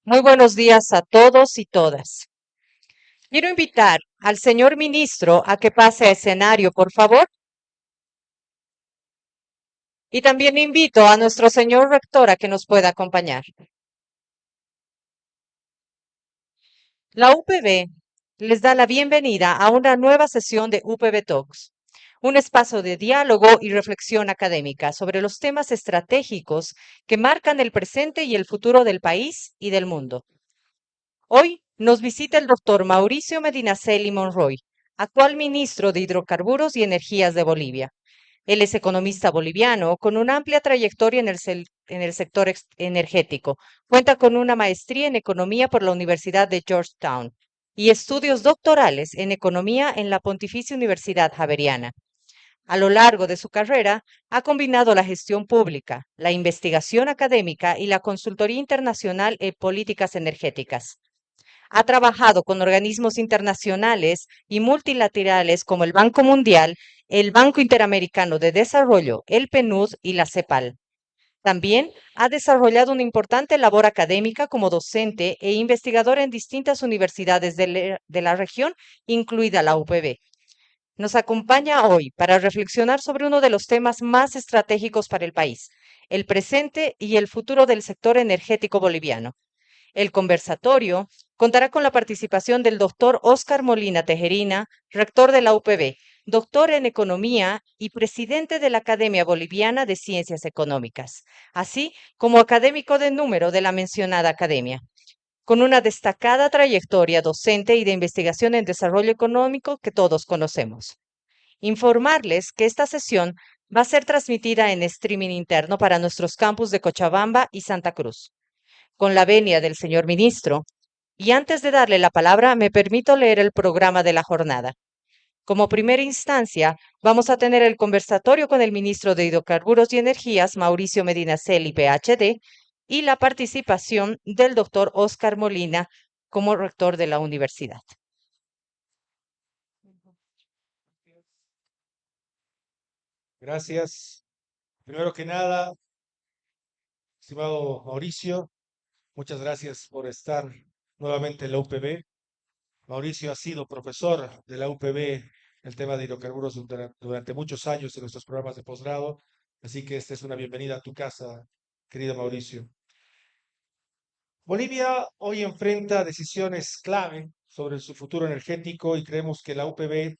Muy buenos días a todos y todas. Quiero invitar al señor ministro a que pase a escenario, por favor. Y también invito a nuestro señor rector a que nos pueda acompañar. La UPB les da la bienvenida a una nueva sesión de UPB Talks, un espacio de diálogo y reflexión académica sobre los temas estratégicos que marcan el presente y el futuro del país y del mundo. Hoy nos visita el doctor Mauricio Medinaceli Monroy, actual ministro de Hidrocarburos y Energías de Bolivia. Él es economista boliviano con una amplia trayectoria en el sector energético. Cuenta con una maestría en economía por la Universidad de Georgetown y estudios doctorales en economía en la Pontificia Universidad Javeriana. A lo largo de su carrera, ha combinado la gestión pública, la investigación académica y la consultoría internacional en políticas energéticas. Ha trabajado con organismos internacionales y multilaterales como el Banco Mundial, el Banco Interamericano de Desarrollo, el PNUD y la CEPAL. También ha desarrollado una importante labor académica como docente e investigador en distintas universidades de la región, incluida la UPB. Nos acompaña hoy para reflexionar sobre uno de los temas más estratégicos para el país, el presente y el futuro del sector energético boliviano. El conversatorio contará con la participación del doctor Óscar Molina Tejerina, rector de la UPB, doctor en Economía y presidente de la Academia Boliviana de Ciencias Económicas, así como académico de número de la mencionada academia, con una destacada trayectoria docente y de investigación en desarrollo económico que todos conocemos. Informarles que esta sesión va a ser transmitida en streaming interno para nuestros campus de Cochabamba y Santa Cruz con la venia del señor ministro. Y antes de darle la palabra, me permito leer el programa de la jornada. Como primera instancia, vamos a tener el conversatorio con el ministro de Hidrocarburos y Energías, Mauricio Medinaceli, PhD, y la participación del doctor Óscar Molina como rector de la universidad. Gracias. Primero que nada, estimado Mauricio, muchas gracias por estar nuevamente en la UPB. Mauricio ha sido profesor de la UPB el tema de hidrocarburos durante muchos años en nuestros programas de posgrado, así que esta es una bienvenida a tu casa, querido Mauricio. Bolivia hoy enfrenta decisiones clave sobre su futuro energético y creemos que la UPB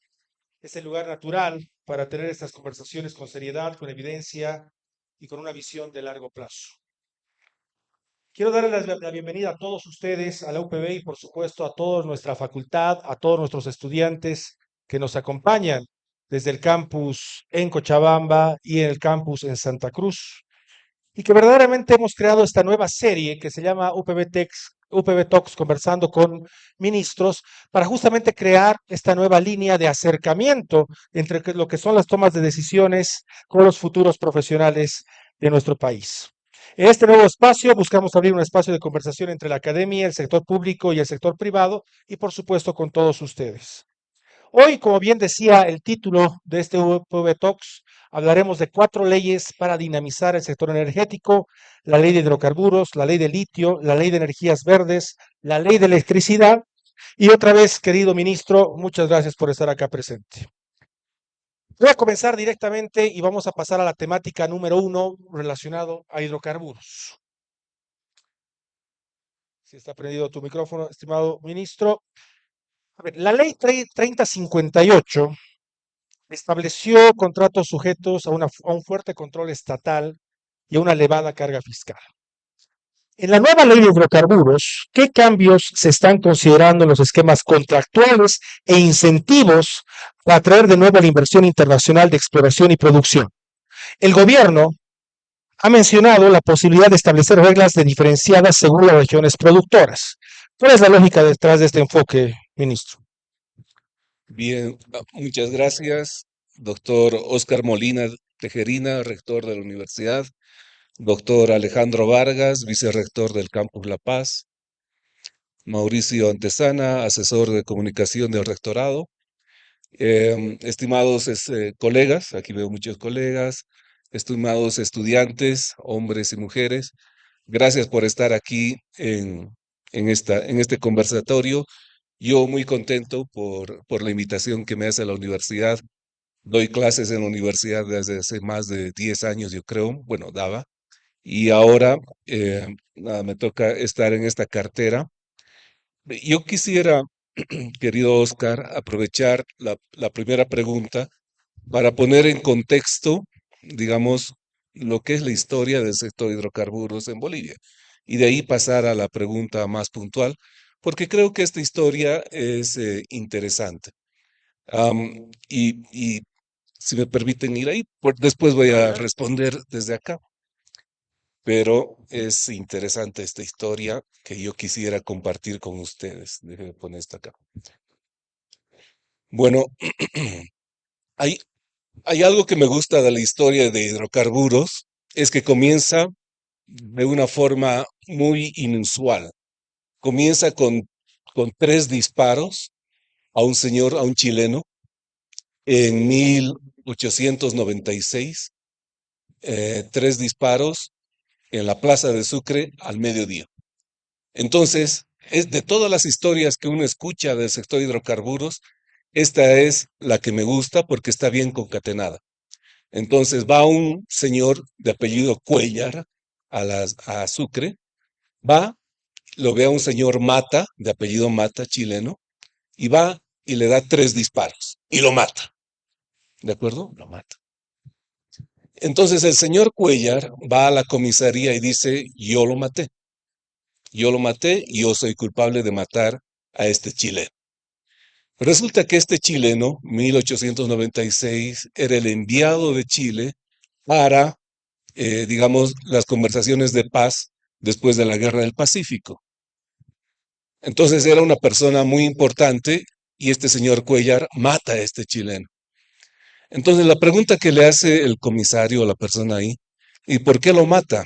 es el lugar natural para tener estas conversaciones con seriedad, con evidencia y con una visión de largo plazo. Quiero darles la bienvenida a todos ustedes, a la UPB y por supuesto a toda nuestra facultad, a todos nuestros estudiantes que nos acompañan desde el campus en Cochabamba y en el campus en Santa Cruz. Y que verdaderamente hemos creado esta nueva serie que se llama UPB Talks, conversando con ministros, para justamente crear esta nueva línea de acercamiento entre lo que son las tomas de decisiones con los futuros profesionales de nuestro país. En este nuevo espacio buscamos abrir un espacio de conversación entre la academia, el sector público y el sector privado, y por supuesto con todos ustedes. Hoy, como bien decía el título de este UPB Talks, hablaremos de 4 leyes para dinamizar el sector energético: la ley de hidrocarburos, la ley de litio, la ley de energías verdes, la ley de electricidad. Y otra vez, querido ministro, muchas gracias por estar acá presente. Voy a comenzar directamente y vamos a pasar a la temática número 1 relacionado a hidrocarburos. Si está prendido tu micrófono, estimado ministro. A ver, la ley 3058 estableció contratos sujetos a un fuerte control estatal y a una elevada carga fiscal. En la nueva ley de hidrocarburos, ¿qué cambios se están considerando en los esquemas contractuales e incentivos para atraer de nuevo la inversión internacional de exploración y producción? El gobierno ha mencionado la posibilidad de establecer reglas diferenciadas según las regiones productoras. ¿Cuál es la lógica detrás de este enfoque, ministro? Bien, muchas gracias, doctor Óscar Molina Tejerina, rector de la universidad, doctor Alejandro Vargas, vicerrector del Campus La Paz, Mauricio Antesana, asesor de comunicación del rectorado, estimados colegas, aquí veo muchos colegas, estimados estudiantes, hombres y mujeres, gracias por estar aquí en en este conversatorio. Yo muy contento por la invitación que me hace la universidad. Doy clases en la universidad desde hace más de 10 años, yo creo. Bueno, daba. Y ahora nada, me toca estar en esta cartera. Yo quisiera, querido Oscar, aprovechar la primera pregunta para poner en contexto, digamos, lo que es la historia del sector hidrocarburos en Bolivia. Y de ahí pasar a la pregunta más puntual, porque creo que esta historia es interesante. Y si me permiten ir ahí, después voy a responder desde acá. Pero es interesante esta historia que yo quisiera compartir con ustedes. Déjenme poner esto acá. Bueno, hay, hay algo que me gusta de la historia de hidrocarburos, es que comienza de una forma muy inusual. Comienza con 3 disparos a un señor, a un chileno, en 1896. 3 disparos en la plaza de Sucre al mediodía. Entonces, es de todas las historias que uno escucha del sector hidrocarburos, esta es la que me gusta porque está bien concatenada. Entonces va un señor de apellido Cuellar a Sucre, va, lo ve a un señor Mata, de apellido Mata, chileno, y va y le da 3 disparos y lo mata. ¿De acuerdo? Lo mata. Entonces el señor Cuellar va a la comisaría y dice, yo lo maté y yo soy culpable de matar a este chileno. Resulta que este chileno, 1896, era el enviado de Chile para, digamos, las conversaciones de paz después de la Guerra del Pacífico. Entonces era una persona muy importante y este señor Cuellar mata a este chileno. Entonces la pregunta que le hace el comisario a la persona ahí, ¿y por qué lo mata?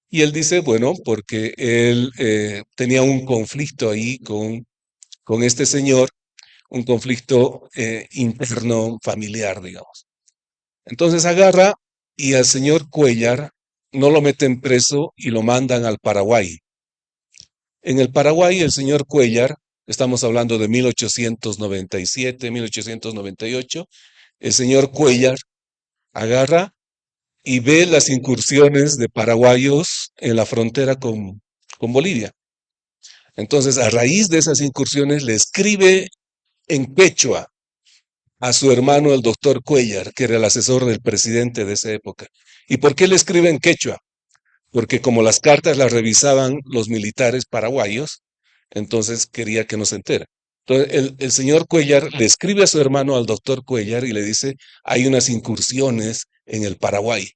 Y él dice, bueno, porque él tenía un conflicto ahí con este señor, un conflicto interno familiar, digamos. Entonces agarra y al señor Cuellar no lo meten preso y lo mandan al Paraguay. En el Paraguay, el señor Cuellar, estamos hablando de 1897, 1898, el señor Cuellar agarra y ve las incursiones de paraguayos en la frontera con Bolivia. Entonces, a raíz de esas incursiones, le escribe en quechua a su hermano, el doctor Cuellar, que era el asesor del presidente de esa época. ¿Y por qué le escribe en quechua? Porque como las cartas las revisaban los militares paraguayos, entonces quería que no se entera. Entonces, el señor Cuellar le escribe a su hermano, al doctor Cuellar, y le dice, hay unas incursiones en el Paraguay.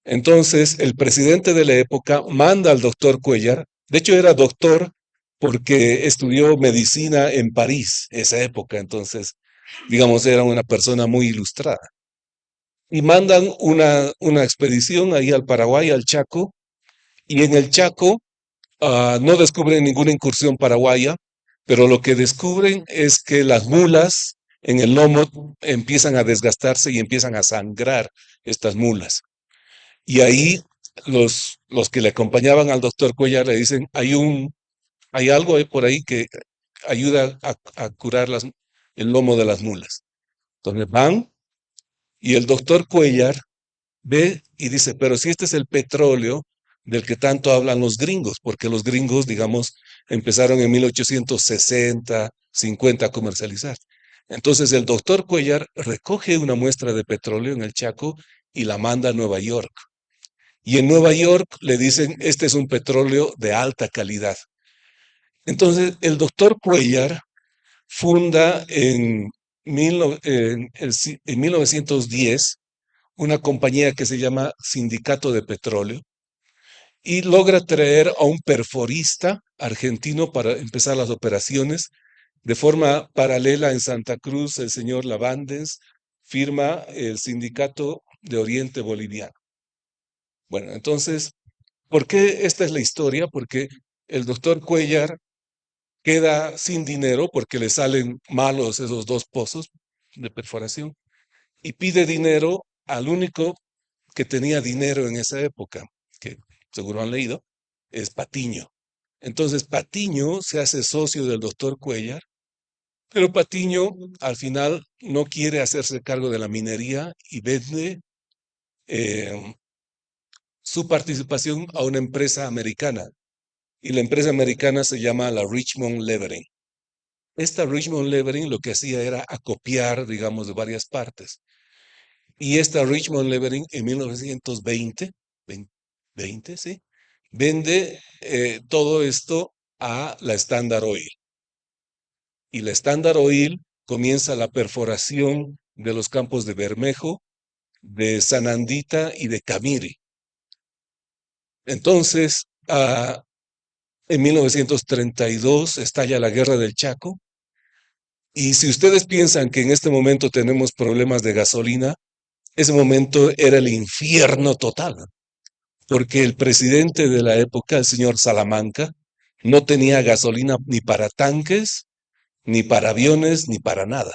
Entonces, el presidente de la época manda al doctor Cuellar, de hecho era doctor porque estudió medicina en París esa época, entonces, digamos, era una persona muy ilustrada. Y mandan una expedición ahí al Paraguay, al Chaco, y en el Chaco no descubren ninguna incursión paraguaya, pero lo que descubren es que las mulas en el lomo empiezan a desgastarse y empiezan a sangrar estas mulas. Y ahí los que le acompañaban al doctor Cuellar le dicen, hay algo ahí por ahí que ayuda a curar el lomo de las mulas. Entonces van y el doctor Cuellar ve y dice, pero si este es el petróleo del que tanto hablan los gringos, porque los gringos, digamos, empezaron en 1860, 50 a comercializar. Entonces el doctor Cuellar recoge una muestra de petróleo en el Chaco y la manda a Nueva York. Y en Nueva York le dicen, este es un petróleo de alta calidad. Entonces el doctor Cuellar funda en 1910 una compañía que se llama Sindicato de Petróleo y logra traer a un perforista argentino para empezar las operaciones. De forma paralela en Santa Cruz, el señor Lavandes firma el Sindicato de Oriente Boliviano. Bueno, entonces, ¿por qué esta es la historia? Porque el doctor Cuellar queda sin dinero porque le salen malos esos 2 pozos de perforación y pide dinero al único que tenía dinero en esa época, que seguro han leído, es Patiño. Entonces Patiño se hace socio del doctor Cuellar, pero Patiño al final no quiere hacerse cargo de la minería y vende eh, su participación a una empresa americana. Y la empresa americana se llama la Richmond Levering. Esta Richmond Levering lo que hacía era acopiar, digamos, de varias partes. Y esta Richmond Levering en 1920, 20, ¿sí? Vende todo esto a la Standard Oil. Y la Standard Oil comienza la perforación de los campos de Bermejo, de Sanandita y de Camiri. Entonces, en 1932 estalla la Guerra del Chaco. Y si ustedes piensan que en este momento tenemos problemas de gasolina, ese momento era el infierno total, porque el presidente de la época, el señor Salamanca, no tenía gasolina ni para tanques, ni para aviones, ni para nada.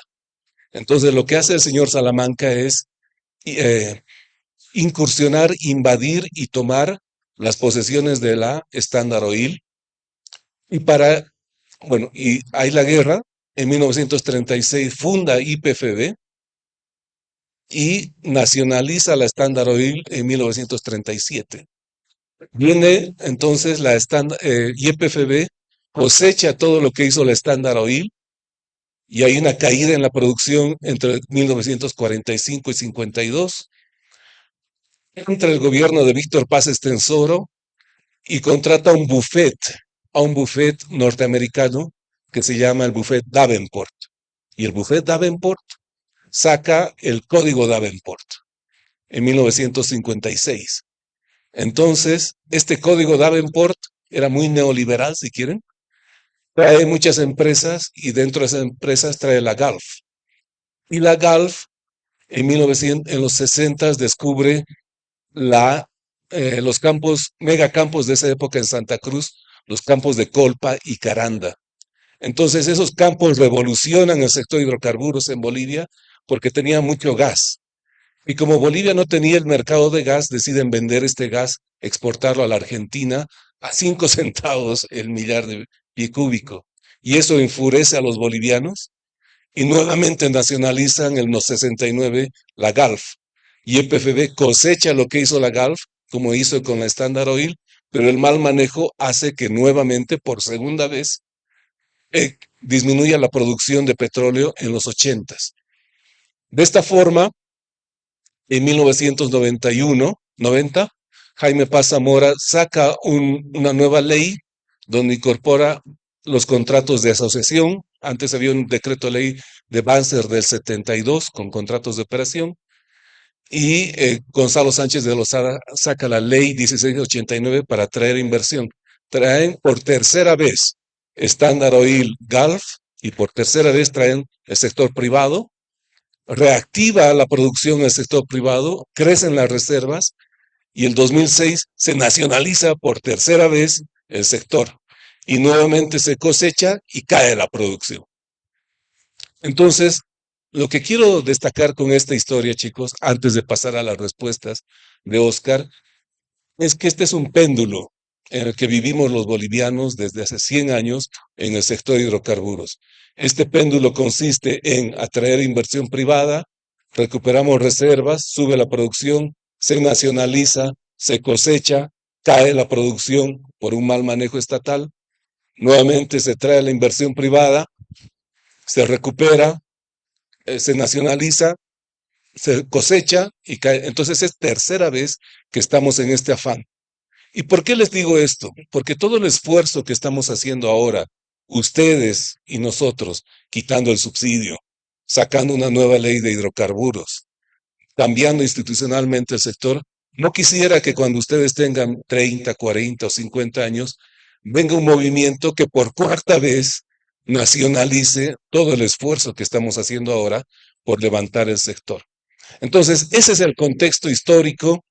Entonces lo que hace el señor Salamanca es eh, incursionar, invadir y tomar las posesiones de la Standard Oil. Y hay la guerra. En 1936 funda YPFB y nacionaliza la Standard Oil en 1937. Viene entonces la YPFB, cosecha todo lo que hizo la Standard Oil y hay una caída en la producción entre 1945 y 52. Entra el gobierno de Víctor Paz Estenssoro y contrata a un buffet norteamericano que se llama el buffet Davenport. Y el buffet Davenport saca el código Davenport en 1956. Entonces, este código Davenport era muy neoliberal, si quieren. Trae muchas empresas y dentro de esas empresas trae la Gulf. Y la Gulf en los 60 descubre los megacampos de esa época en Santa Cruz, los campos de Colpa y Caranda. Entonces esos campos revolucionan el sector de hidrocarburos en Bolivia porque tenía mucho gas. Y como Bolivia no tenía el mercado de gas, deciden vender este gas, exportarlo a la Argentina a 5 centavos el millar de pie cúbico. Y eso enfurece a los bolivianos y nuevamente nacionalizan en los 69 la Gulf. Y YPFB cosecha lo que hizo la Gulf, como hizo con la Standard Oil, pero el mal manejo hace que nuevamente, por segunda vez, disminuya la producción de petróleo en los 80. De esta forma, en 1990, Jaime Paz Zamora saca una nueva ley donde incorpora los contratos de asociación. Antes había un decreto ley de Banzer del 72 con contratos de operación. Y Gonzalo Sánchez de Lozada saca la ley 1689 para atraer inversión. Traen por tercera vez Standard Oil Gulf y por tercera vez traen el sector privado, reactiva la producción en el sector privado, crecen las reservas y el 2006 se nacionaliza por tercera vez el sector y nuevamente se cosecha y cae la producción. Entonces, lo que quiero destacar con esta historia, chicos, antes de pasar a las respuestas de Oscar, es que este es un péndulo en el que vivimos los bolivianos desde hace 100 años en el sector de hidrocarburos. Este péndulo consiste en atraer inversión privada, recuperamos reservas, sube la producción, se nacionaliza, se cosecha, cae la producción por un mal manejo estatal, nuevamente se trae la inversión privada, se recupera, se nacionaliza, se cosecha y cae. Entonces es tercera vez que estamos en este afán. ¿Y por qué les digo esto? Porque todo el esfuerzo que estamos haciendo ahora, ustedes y nosotros, quitando el subsidio, sacando una nueva ley de hidrocarburos, cambiando institucionalmente el sector, no quisiera que cuando ustedes tengan 30, 40 o 50 años, venga un movimiento que por cuarta vez nacionalice todo el esfuerzo que estamos haciendo ahora por levantar el sector. Entonces, ese es el contexto histórico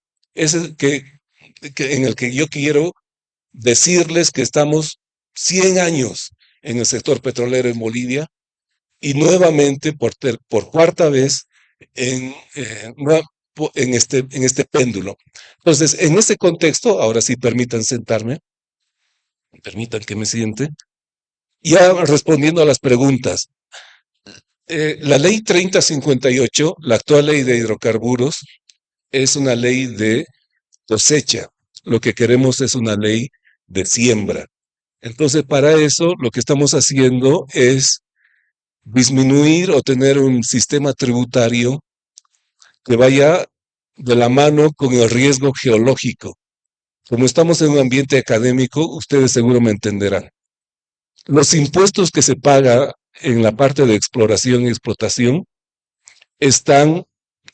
en el que yo quiero decirles que estamos 100 años en el sector petrolero en Bolivia y nuevamente por cuarta vez en, en este péndulo. Entonces, en este contexto, ahora sí permitan sentarme, Permitan que me siente. Ya respondiendo a las preguntas, la ley 3058, la actual ley de hidrocarburos, es una ley de cosecha. Lo que queremos es una ley de siembra. Entonces, para eso, lo que estamos haciendo es disminuir o tener un sistema tributario que vaya de la mano con el riesgo geológico. Como estamos en un ambiente académico, ustedes seguro me entenderán. Los impuestos que se paga en la parte de exploración y explotación están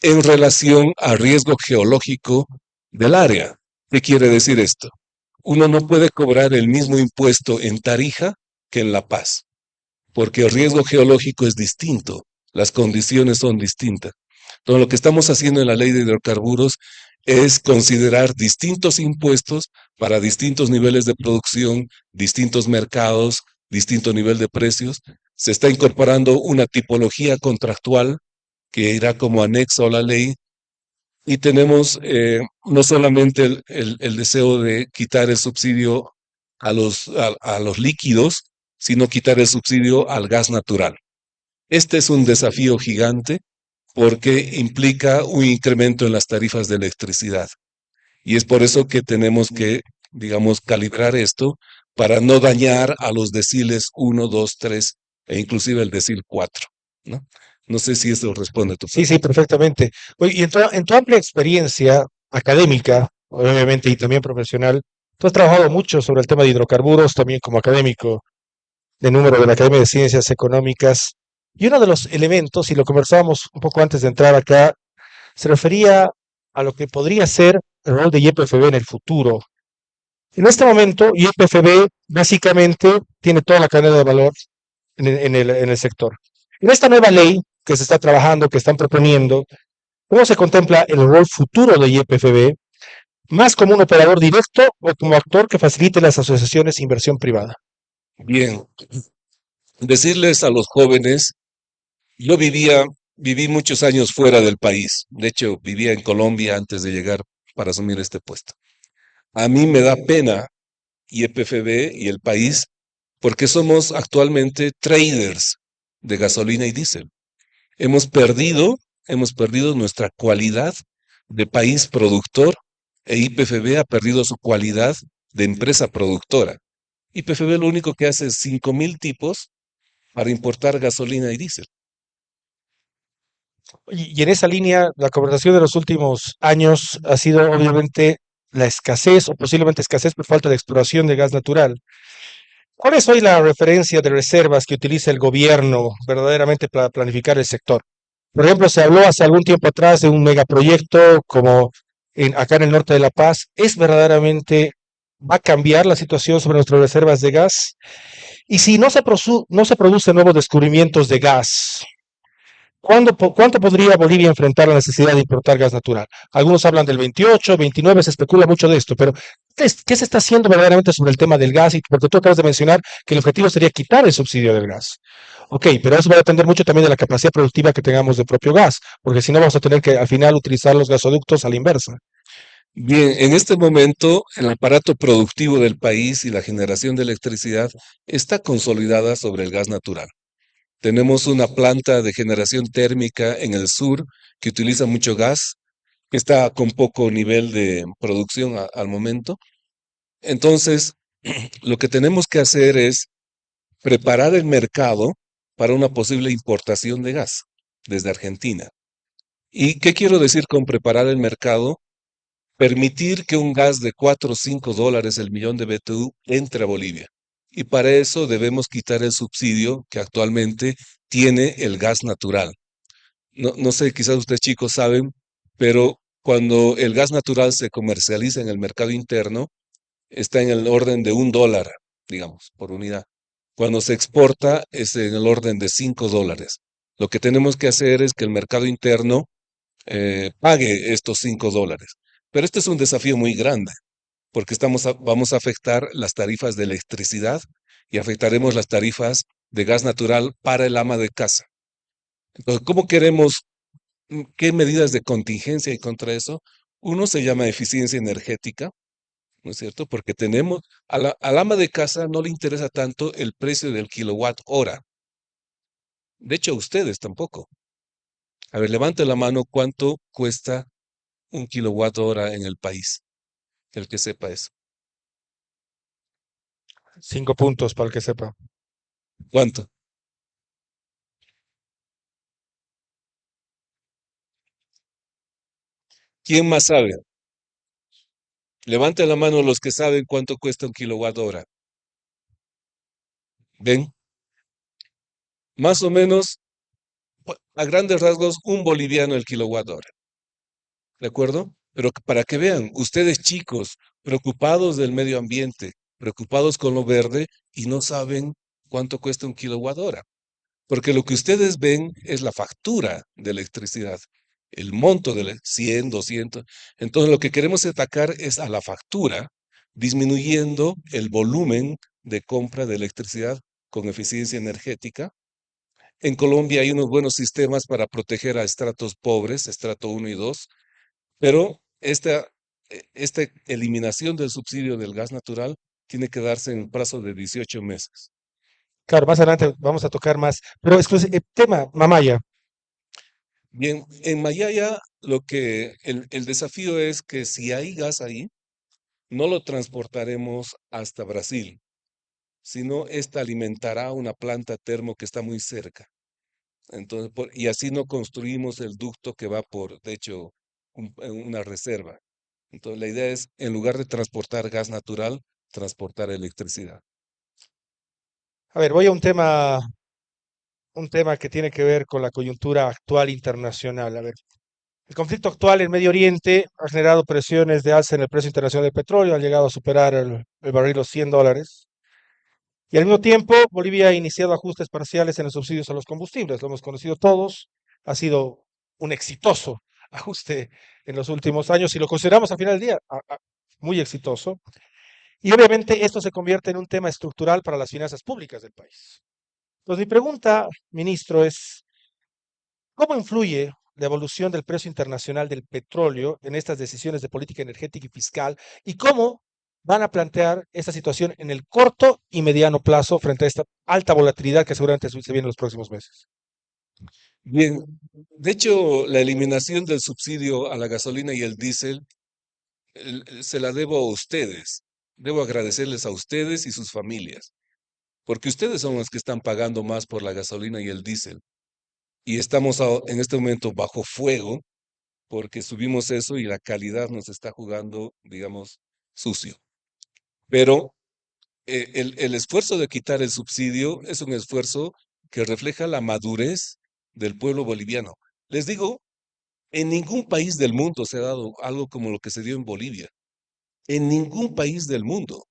en relación al riesgo geológico del área. ¿Qué quiere decir esto? Uno no puede cobrar el mismo impuesto en Tarija que en La Paz, porque el riesgo geológico es distinto, las condiciones son distintas. Entonces, lo que estamos haciendo en la ley de hidrocarburos es considerar distintos impuestos para distintos niveles de producción, distintos mercados, distinto nivel de precios. Se está incorporando una tipología contractual que irá como anexo a la ley y tenemos no solamente el deseo de quitar el subsidio a los líquidos, sino quitar el subsidio al gas natural. Este es un desafío gigante porque implica un incremento en las tarifas de electricidad. Y es por eso que tenemos que, digamos, calibrar esto para no dañar a los deciles 1, 2, 3 e inclusive el decil 4, ¿no? No sé si eso responde a tu Sí, pregunta. sí, perfectamente. Oye, y en tu amplia experiencia académica, obviamente, y también profesional, tú has trabajado mucho sobre el tema de hidrocarburos, también como académico de número de la Academia de Ciencias Económicas. Y uno de los elementos, y lo conversábamos un poco antes de entrar acá, se refería a lo que podría ser el rol de YPFB en el futuro. En este momento, YPFB básicamente tiene toda la cadena de valor en el sector. En esta nueva ley que se está trabajando, que están proponiendo, ¿cómo se contempla el rol futuro de YPFB? ¿Más como un operador directo o como actor que facilite las asociaciones de inversión privada? Bien, decirles a los jóvenes, yo viví muchos años fuera del país. De hecho, vivía en Colombia antes de llegar para asumir este puesto. A mí me da pena YPFB y el país porque somos actualmente traders de gasolina y diésel. Hemos perdido, hemos perdido nuestra cualidad de país productor e YPFB ha perdido su cualidad de empresa productora. YPFB lo único que hace es 5,000 tipos para importar gasolina y diésel. Y en esa línea, la conversación de los últimos años ha sido obviamente la escasez o posiblemente escasez por falta de exploración de gas natural. ¿Cuál es hoy la referencia de reservas que utiliza el gobierno verdaderamente para planificar el sector? Por ejemplo, se habló hace algún tiempo atrás de un megaproyecto como acá en el norte de La Paz. ¿Es verdaderamente, va a cambiar la situación sobre nuestras reservas de gas? Y si no se producen nuevos descubrimientos de gas, ¿cuánto podría Bolivia enfrentar la necesidad de importar gas natural? Algunos hablan del 28, 29, se especula mucho de esto, pero ¿qué se está haciendo verdaderamente sobre el tema del gas? Y porque tú acabas de mencionar que el objetivo sería quitar el subsidio del gas. Ok, pero eso va a depender mucho también de la capacidad productiva que tengamos de propio gas, porque si no vamos a tener que al final utilizar los gasoductos a la inversa. Bien, en este momento el aparato productivo del país y la generación de electricidad está consolidada sobre el gas natural. Tenemos una planta de generación térmica en el sur que utiliza mucho gas, que está con poco nivel de producción al momento. Entonces, lo que tenemos que hacer es preparar el mercado para una posible importación de gas desde Argentina. ¿Y qué quiero decir con preparar el mercado? Permitir que un gas de 4 o 5 dólares el millón de BTU entre a Bolivia. Y para eso debemos quitar el subsidio que actualmente tiene el gas natural. No sé, quizás ustedes chicos saben, pero cuando el gas natural se comercializa en el mercado interno, está en el orden de $1, digamos, por unidad. Cuando se exporta es en el orden de 5 dólares. Lo que tenemos que hacer es que el mercado interno pague estos 5 dólares. Pero este es un desafío muy grande, porque vamos a afectar las tarifas de electricidad y afectaremos las tarifas de gas natural para el ama de casa. Entonces, ¿cómo queremos, qué medidas de contingencia hay contra eso? Uno se llama eficiencia energética, ¿no es cierto? Porque tenemos, al ama de casa no le interesa tanto el precio del kilowatt hora. De hecho, a ustedes tampoco. A ver, levante la mano cuánto cuesta un kilowatt hora en el país. El que sepa eso. 5 puntos para el que sepa. ¿Cuánto? ¿Quién más sabe? Levante la mano los que saben cuánto cuesta un kilowatt hora. ¿Ven? Más o menos, a grandes rasgos, un boliviano el kilowatt hora. ¿De acuerdo? Pero para que vean, ustedes chicos, preocupados del medio ambiente, preocupados con lo verde y no saben cuánto cuesta un kilowatt hora. Porque lo que ustedes ven es la factura de electricidad, el monto de 100, 200. Entonces lo que queremos atacar es a la factura, disminuyendo el volumen de compra de electricidad con eficiencia energética. En Colombia hay unos buenos sistemas para proteger a estratos pobres, estrato 1 y 2, pero esta eliminación del subsidio del gas natural tiene que darse en un plazo de 18 meses. Claro, más adelante vamos a tocar más. Pero tema, Mamaya. Bien, en Mayaya el desafío es que si hay gas ahí, no lo transportaremos hasta Brasil, sino esta alimentará una planta termo que está muy cerca. Entonces, y así no construimos el ducto que va por, de hecho, una reserva. Entonces, la idea es, en lugar de transportar gas natural, transportar electricidad. A ver, voy a un tema que tiene que ver con la coyuntura actual internacional. A ver, el conflicto actual en Medio Oriente ha generado presiones de alza en el precio internacional del petróleo, ha llegado a superar el barril los $100. Y al mismo tiempo, Bolivia ha iniciado ajustes parciales en los subsidios a los combustibles. Lo hemos conocido todos. Ha sido un exitoso ajuste en los últimos años y lo consideramos al final del día muy exitoso. Y obviamente esto se convierte en un tema estructural para las finanzas públicas del país. Entonces, mi pregunta, ministro, es, ¿cómo influye la evolución del precio internacional del petróleo en estas decisiones de política energética y fiscal? ¿Y cómo van a plantear esta situación en el corto y mediano plazo frente a esta alta volatilidad que seguramente se viene en los próximos meses? Bien, de hecho, la eliminación del subsidio a la gasolina y el diésel se la debo a ustedes. Debo agradecerles a ustedes y sus familias, porque ustedes son los que están pagando más por la gasolina y el diésel. Y estamos en este momento bajo fuego porque subimos eso y la calidad nos está jugando, digamos, sucio. Pero el esfuerzo de quitar el subsidio es un esfuerzo que refleja la madurez del pueblo boliviano. Les digo, en ningún país del mundo se ha dado algo como lo que se dio en Bolivia. En ningún país del mundo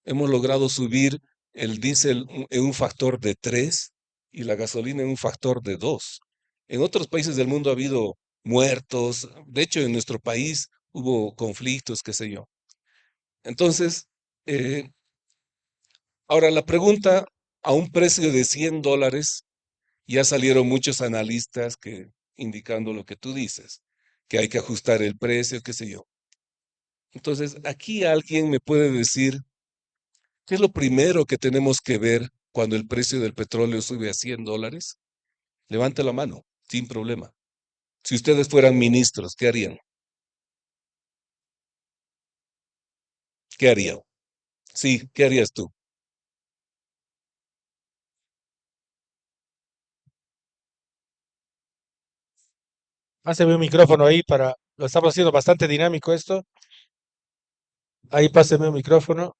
hemos logrado subir el diésel en un factor de 3 y la gasolina en un factor de 2. En otros países del mundo ha habido muertos. De hecho, en nuestro país hubo conflictos, qué sé yo. Entonces, eh, ahora la pregunta, a un precio de $100, ya salieron muchos analistas indicando lo que tú dices, que hay que ajustar el precio, qué sé yo. Entonces, aquí alguien me puede decir, ¿qué es lo primero que tenemos que ver cuando el precio del petróleo sube a $100? Levante la mano, sin problema. Si ustedes fueran ministros, ¿qué harían? ¿Qué harían? Sí, ¿qué harías tú? Páseme un micrófono ahí para, lo estamos haciendo bastante dinámico esto. Ahí páseme un micrófono.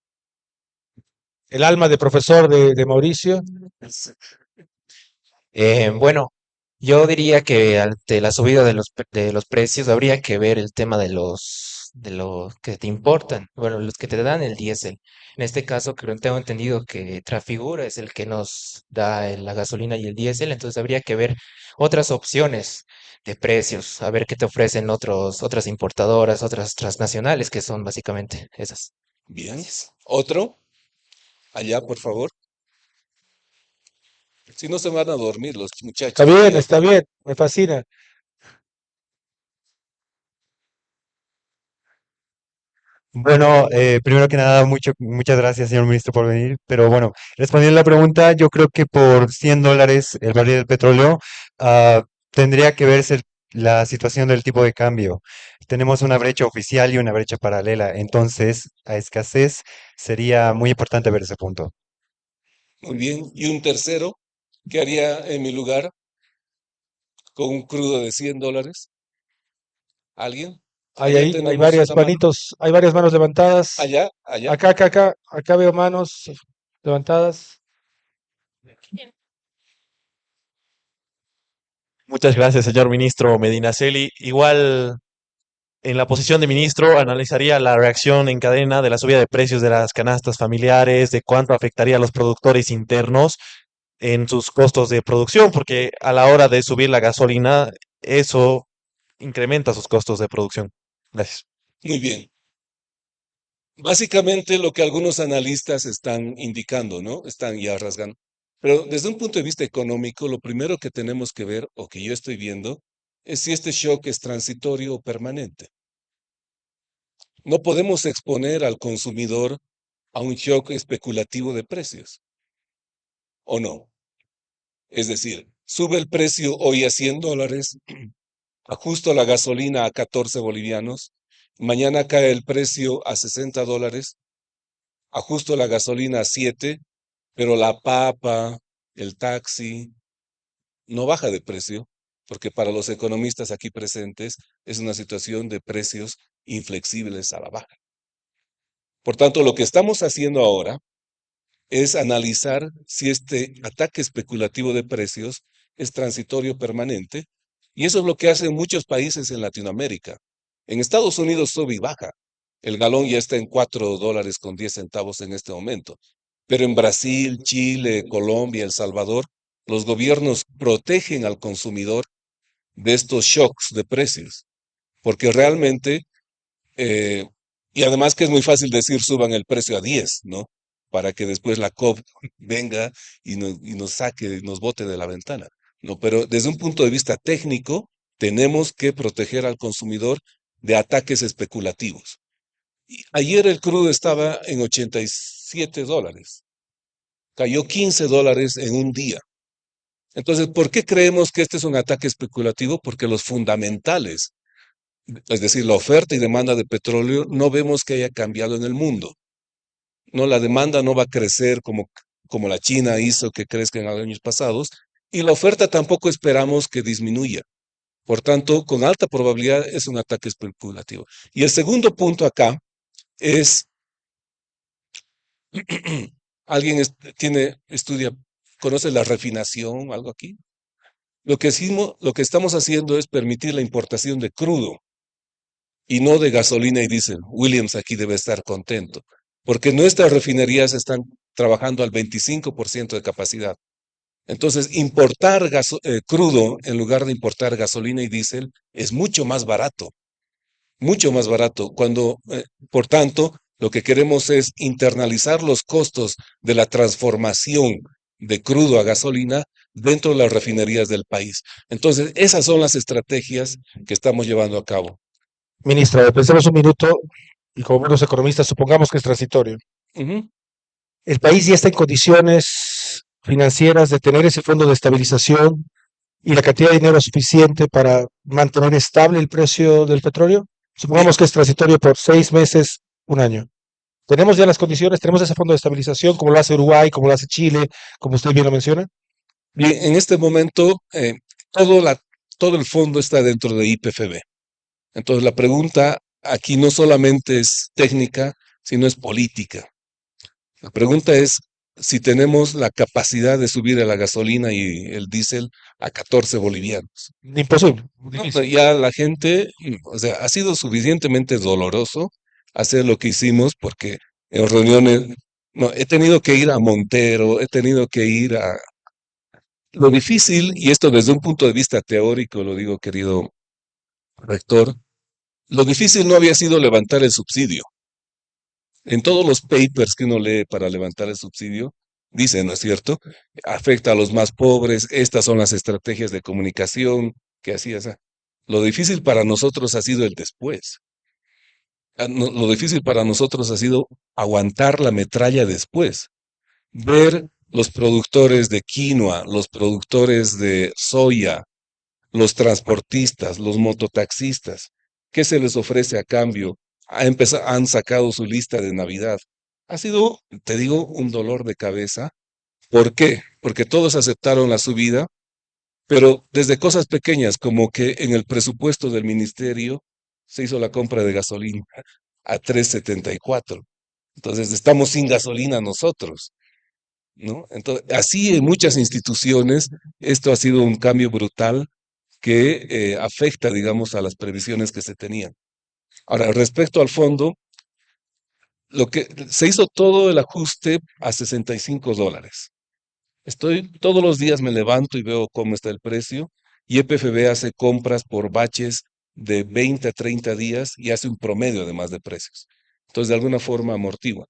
El alma de profesor de Mauricio. Bueno, yo diría que ante la subida de de los precios habría que ver el tema de de los que te importan, bueno, los que te dan el diésel. En este caso, creo, tengo entendido que Trafigura es el que nos da la gasolina y el diésel, entonces habría que ver otras opciones de precios, a ver qué te ofrecen otras importadoras, otras transnacionales, que son básicamente esas. Bien. ¿Otro? Allá, por favor. Si no se van a dormir los muchachos. Está bien, me fascina. Bueno, primero que nada, muchas gracias, señor ministro, por venir. Pero bueno, respondiendo a la pregunta, yo creo que por $100 el barril del petróleo, tendría que verse la situación del tipo de cambio. Tenemos una brecha oficial y una brecha paralela. Entonces, a escasez sería muy importante ver ese punto. Muy bien. Y un tercero, ¿qué haría en mi lugar con un crudo de $100? ¿Alguien? Allá Hay tenemos varias una mano. manitos, hay varias manos levantadas. Allá. Acá veo manos levantadas. Muchas gracias, señor ministro Medinaceli. Igual, en la posición de ministro, analizaría la reacción en cadena de la subida de precios de las canastas familiares, de cuánto afectaría a los productores internos en sus costos de producción, porque a la hora de subir la gasolina, eso incrementa sus costos de producción. Gracias. Muy bien. Básicamente lo que algunos analistas están indicando, ¿no? Están ya rasgando. Pero desde un punto de vista económico, lo primero que tenemos que ver, o que yo estoy viendo, es si este shock es transitorio o permanente. No podemos exponer al consumidor a un shock especulativo de precios, ¿o no? Es decir, sube el precio hoy a $100, ajusto la gasolina a 14 bolivianos, mañana cae el precio a $60, ajusto la gasolina a 7, pero la papa, el taxi, no baja de precio, porque para los economistas aquí presentes es una situación de precios inflexibles a la baja. Por tanto, lo que estamos haciendo ahora es analizar si este ataque especulativo de precios es transitorio o permanente, y eso es lo que hacen muchos países en Latinoamérica. En Estados Unidos sube y baja. El galón ya está en $4.10 en este momento. Pero en Brasil, Chile, Colombia, El Salvador, los gobiernos protegen al consumidor de estos shocks de precios, porque realmente eh, y además que es muy fácil decir suban el precio a 10, ¿no? Para que después la COP venga y nos saque, nos bote de la ventana. No, pero desde un punto de vista técnico, tenemos que proteger al consumidor de ataques especulativos. Y ayer el crudo estaba en $87. Cayó $15 en un día. Entonces, ¿por qué creemos que este es un ataque especulativo? Porque los fundamentales, es decir, la oferta y demanda de petróleo, no vemos que haya cambiado en el mundo. No, la demanda no va a crecer como la China hizo que crezca en los años pasados, y la oferta tampoco esperamos que disminuya. Por tanto, con alta probabilidad es un ataque especulativo. Y el segundo punto acá es, ¿alguien conoce la refinación, algo aquí? Lo que estamos haciendo es permitir la importación de crudo y no de gasolina y diésel. Williams aquí debe estar contento, porque nuestras refinerías están trabajando al 25% de capacidad. Entonces, importar crudo en lugar de importar gasolina y diésel es mucho más barato. Por tanto, lo que queremos es internalizar los costos de la transformación de crudo a gasolina dentro de las refinerías del país. Entonces, esas son las estrategias que estamos llevando a cabo. Ministra, pensemos un minuto y como buenos economistas supongamos que es transitorio. Ujú. El país ya está en condiciones financieras de tener ese fondo de estabilización y la cantidad de dinero suficiente para mantener estable el precio del petróleo. Supongamos que es transitorio por 6 meses, un año. Tenemos ya las condiciones, tenemos ese fondo de estabilización como lo hace Uruguay, como lo hace Chile, como usted bien lo menciona. Bien, en este momento todo el fondo está dentro de IPFB. Entonces la pregunta aquí no solamente es técnica, sino es política. La pregunta es si tenemos la capacidad de subir a la gasolina y el diésel a 14 bolivianos. Imposible, No, difícil. ya la gente, o sea, ha sido suficientemente doloroso hacer lo que hicimos porque en reuniones, no, he tenido que ir a Montero, he tenido que ir a... Lo difícil, y esto desde un punto de vista teórico, lo digo querido rector, lo difícil no había sido levantar el subsidio. En todos los papers que uno lee para levantar el subsidio, dice, ¿no es cierto? Afecta a los más pobres, estas son las estrategias de comunicación que hacías. Lo difícil para nosotros ha sido el después. Lo difícil para nosotros ha sido aguantar la metralla después, ver los productores de quinoa, los productores de soya, los transportistas, los mototaxistas, ¿qué se les ofrece a cambio? Han sacado su lista de Navidad. Ha sido, te digo, un dolor de cabeza. ¿Por qué? Porque todos aceptaron la subida, pero desde cosas pequeñas, como que en el presupuesto del ministerio se hizo la compra de gasolina a 3.74. Entonces estamos sin gasolina nosotros, ¿no? Entonces, así en muchas instituciones, esto ha sido un cambio brutal que afecta, digamos, a las previsiones que se tenían. Ahora, respecto al fondo, lo que se hizo todo el ajuste a $65. Todos los días me levanto y veo cómo está el precio, y EPFB hace compras por baches de 20 a 30 días y hace un promedio además de precios. Entonces, de alguna forma amortigua.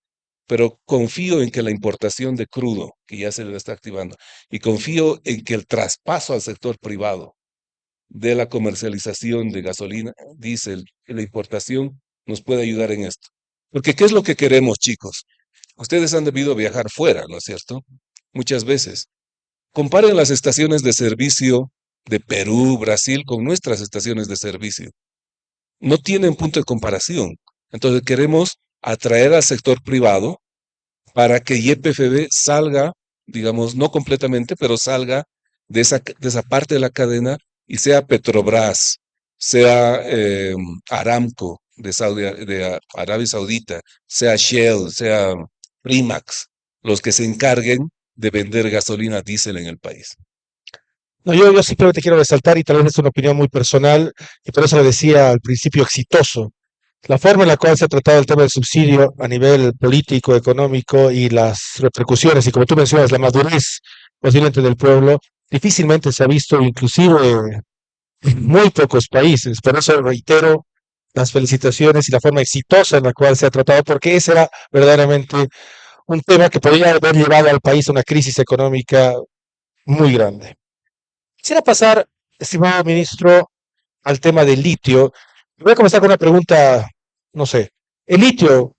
Pero confío en que la importación de crudo, que ya se le está activando, y confío en que el traspaso al sector privado de la comercialización de gasolina, diésel y la importación nos puede ayudar en esto. Porque ¿qué es lo que queremos, chicos? Ustedes han debido viajar fuera, ¿no es cierto? Muchas veces. Comparen las estaciones de servicio de Perú, Brasil, con nuestras estaciones de servicio. No tienen punto de comparación. Entonces queremos atraer al sector privado para que YPFB salga, digamos, no completamente, pero salga de esa parte de la cadena y sea Petrobras, sea Aramco de Arabia Saudita, sea Shell, sea Primax, los que se encarguen de vender gasolina diésel en el país. No, yo simplemente quiero resaltar, y tal vez es una opinión muy personal, y por eso lo decía al principio, exitoso. La forma en la cual se ha tratado el tema del subsidio a nivel político, económico y las repercusiones, y como tú mencionas, la madurez posiblemente del pueblo, difícilmente se ha visto inclusive en muy pocos países. Por eso reitero las felicitaciones y la forma exitosa en la cual se ha tratado, porque ese era verdaderamente un tema que podría haber llevado al país a una crisis económica muy grande. Quisiera pasar, estimado ministro, al tema del litio. Voy a comenzar con una pregunta, no sé. El litio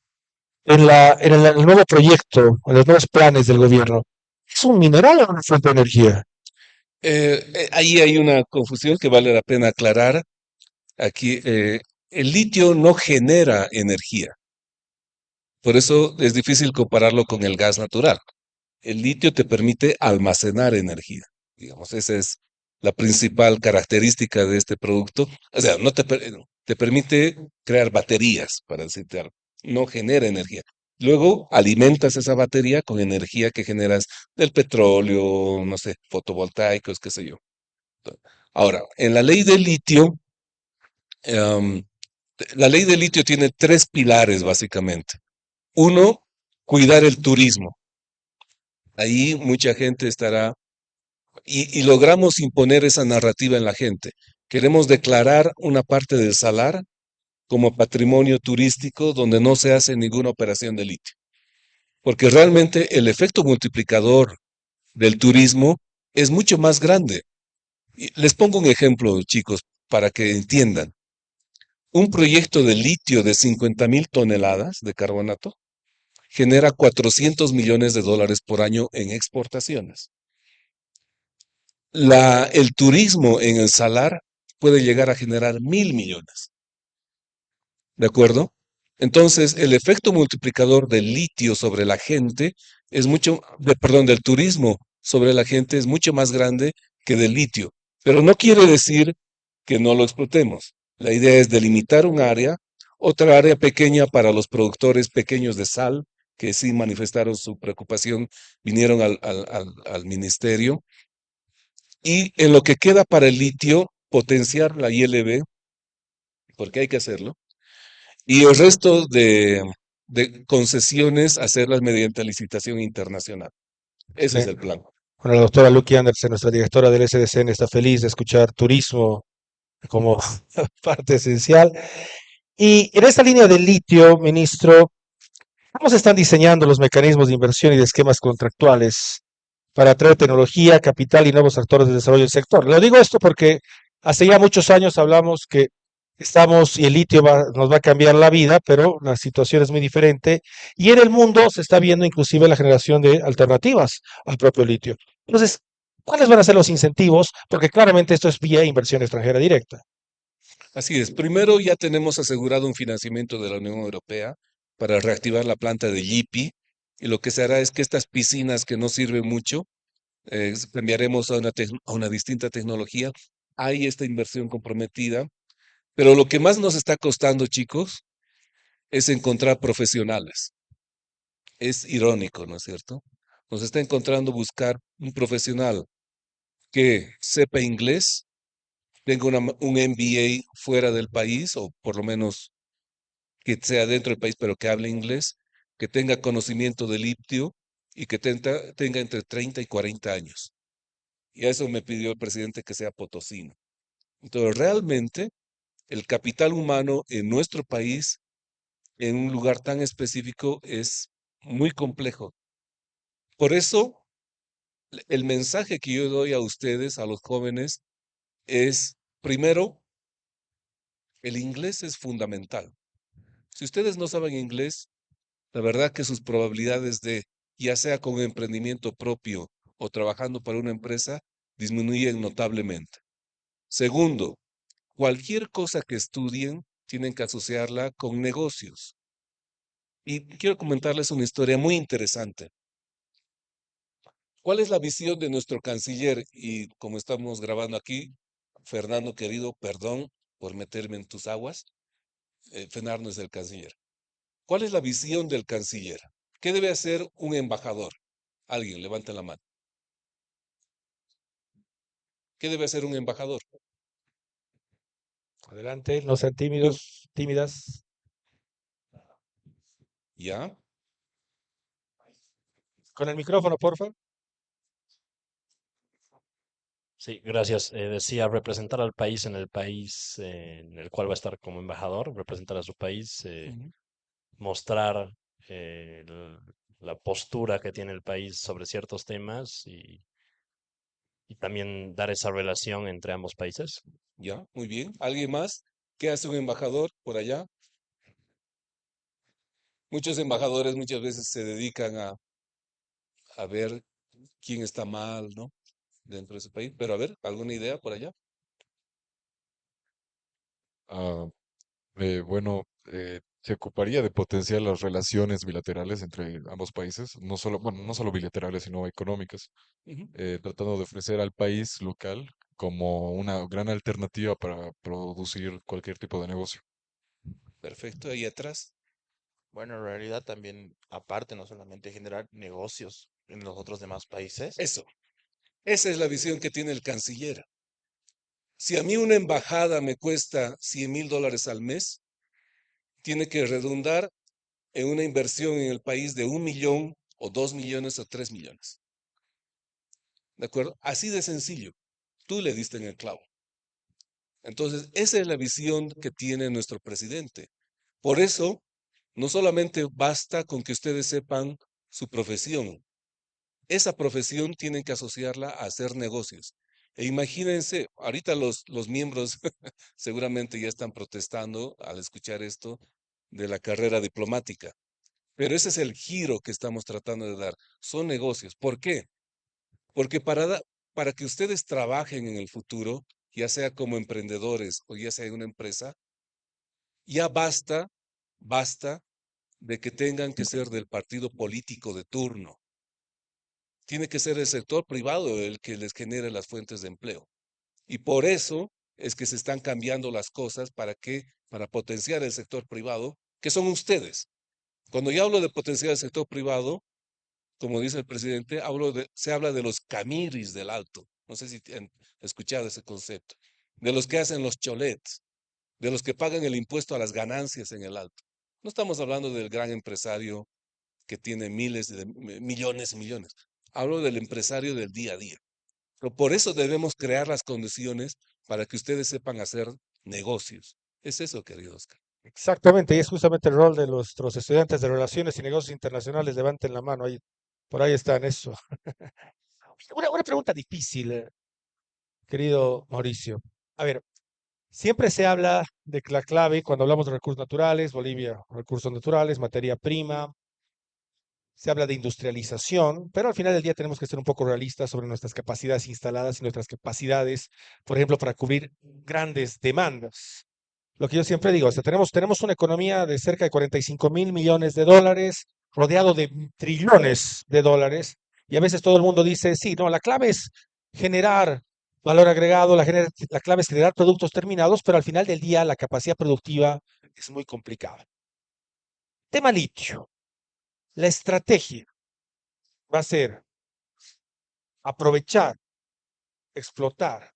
en el nuevo proyecto, en los nuevos planes del gobierno, ¿es un mineral o una fuente de energía? Ahí hay una confusión que vale la pena aclarar. Aquí, el litio no genera energía. Por eso es difícil compararlo con el gas natural. El litio te permite almacenar energía. Digamos, esa es la principal característica de este producto. O sea, te permite crear baterías, para decirte algo. No genera energía. Luego alimentas esa batería con energía que generas del petróleo, no sé, fotovoltaicos, qué sé yo. Ahora, en em, la ley del litio tiene tres pilares básicamente. Uno, cuidar el turismo. Ahí mucha gente estará y logramos imponer esa narrativa en la gente. Queremos declarar una parte del salar como patrimonio turístico donde no se hace ninguna operación de litio. Porque realmente el efecto multiplicador del turismo es mucho más grande. Les pongo un ejemplo, chicos, para que entiendan. Un proyecto de litio de 50,000 toneladas de carbonato genera $400 millones por año en exportaciones. El turismo en el salar puede llegar a generar 1,000 millones. ¿De acuerdo? Entonces, el efecto multiplicador del litio sobre la gente del turismo sobre la gente es mucho más grande que del litio. Pero no quiere decir que no lo explotemos. La idea es delimitar un área, otra área pequeña para los productores pequeños de sal, que sí manifestaron su preocupación, vinieron al ministerio. Y en lo que queda para el litio, potenciar la ILB, porque hay que hacerlo, y el resto de concesiones hacerlas mediante licitación internacional. Ese Sí. es el plan. Bueno, la doctora Lucky Anderson, nuestra directora del SDCN, está feliz de escuchar turismo como parte esencial. Y en esta línea del litio, ministro, ¿cómo se están diseñando los mecanismos de inversión y de esquemas contractuales para atraer tecnología, capital y nuevos actores de desarrollo del sector? Lo digo esto porque hace ya muchos años hablamos que y el litio nos va a cambiar la vida, pero la situación es muy diferente. Y en el mundo se está viendo inclusive la generación de alternativas al propio litio. Entonces, ¿cuáles van a ser los incentivos? Porque claramente esto es vía inversión extranjera directa. Así es. Primero ya tenemos asegurado un financiamiento de la Unión Europea para reactivar la planta de Yipi. Y lo que se hará es que estas piscinas que no sirven mucho, cambiaremos a a una distinta tecnología. Hay esta inversión comprometida. Pero lo que más nos está costando, chicos, es encontrar profesionales. Es irónico, ¿no es cierto? Nos está encontrando buscar un profesional que sepa inglés, tenga un MBA fuera del país, o por lo menos que sea dentro del país, pero que hable inglés, que tenga conocimiento del litio y que tenga entre 30 y 40 años. Y a eso me pidió el presidente que sea potosino. Entonces, realmente, el capital humano en nuestro país, en un lugar tan específico, es muy complejo. Por eso, el mensaje que yo doy a ustedes, a los jóvenes, es, primero, el inglés es fundamental. Si ustedes no saben inglés, la verdad que sus probabilidades de, ya sea con emprendimiento propio o trabajando para una empresa, disminuyen notablemente. Segundo, cualquier cosa que estudien, tienen que asociarla con negocios. Y quiero comentarles una historia muy interesante. ¿Cuál es la visión de nuestro canciller? Y como estamos grabando aquí, Fernando querido, perdón por meterme en tus aguas. Fernando es el canciller. ¿Cuál es la visión del canciller? ¿Qué debe hacer un embajador? Alguien, levante la mano. ¿Qué debe hacer un embajador? Adelante, no sean tímidos, tímidas. ¿Ya? Con el micrófono, por favor. Sí, gracias. Decía representar al país en el país en el cual va a estar como embajador, representar a su país, Ujú. mostrar la postura que tiene el país sobre ciertos temas y también dar esa relación entre ambos países. ¿Ya? Muy bien. ¿Alguien más? ¿Qué hace un embajador por allá? Muchos embajadores muchas veces se dedican a ver quién está mal, ¿no? Dentro de su país. Pero a ver, ¿alguna idea por allá? Ah, bueno, se ocuparía de potenciar las relaciones bilaterales entre ambos países, no solo, bueno, no solo bilaterales, sino económicas, Ujú. tratando de ofrecer al país local como una gran alternativa para producir cualquier tipo de negocio. Perfecto, ahí atrás. Bueno, en realidad también, aparte, no solamente generar negocios en los otros demás países. Eso. Esa es la visión que tiene el canciller. Si a mí una embajada me cuesta $100,000 al mes, tiene que redundar en una inversión en el país de 1 millón o 2 millones o 3 millones. ¿De acuerdo? Así de sencillo. Tú le diste en el clavo. Entonces, esa es la visión que tiene nuestro presidente. Por eso, no solamente basta con que ustedes sepan su profesión. Esa profesión tienen que asociarla a hacer negocios. E imagínense, ahorita los miembros seguramente ya están protestando al escuchar esto de la carrera diplomática. Pero ese es el giro que estamos tratando de dar. Son negocios. ¿Por qué? Porque para que ustedes trabajen en el futuro, ya sea como emprendedores o ya sea en una empresa, ya basta de que tengan que ser del partido político de turno. Tiene que ser el sector privado el que les genere las fuentes de empleo. Y por eso es que se están cambiando las cosas para potenciar el sector privado, que son ustedes. Cuando yo hablo de potenciar el sector privado, como dice el presidente, se habla de los camiris del Alto. No sé si han escuchado ese concepto. De los que hacen los cholets, de los que pagan el impuesto a las ganancias en el Alto. No estamos hablando del gran empresario que tiene miles de millones y millones. Hablo del empresario del día a día. Pero por eso debemos crear las condiciones para que ustedes sepan hacer negocios. Es eso, querido Oscar. Exactamente, y es justamente el rol de nuestros estudiantes de Relaciones y Negocios Internacionales. Levanten la mano, ahí, por ahí están, eso. Una pregunta difícil, querido Mauricio. A ver, Siempre se habla de que la clave cuando hablamos de recursos naturales, Bolivia, recursos naturales, materia prima, se habla de industrialización, pero al final del día tenemos que ser un poco realistas sobre nuestras capacidades instaladas y nuestras capacidades, por ejemplo, para cubrir grandes demandas. Lo que yo siempre digo, o sea, tenemos una economía de cerca de 45.000 millones de dólares, rodeado de trillones de dólares, y a veces todo el mundo dice, sí, no, la clave es generar valor agregado, la clave es generar productos terminados, pero al final del día la capacidad productiva es muy complicada. Tema litio. La estrategia va a ser aprovechar, explotar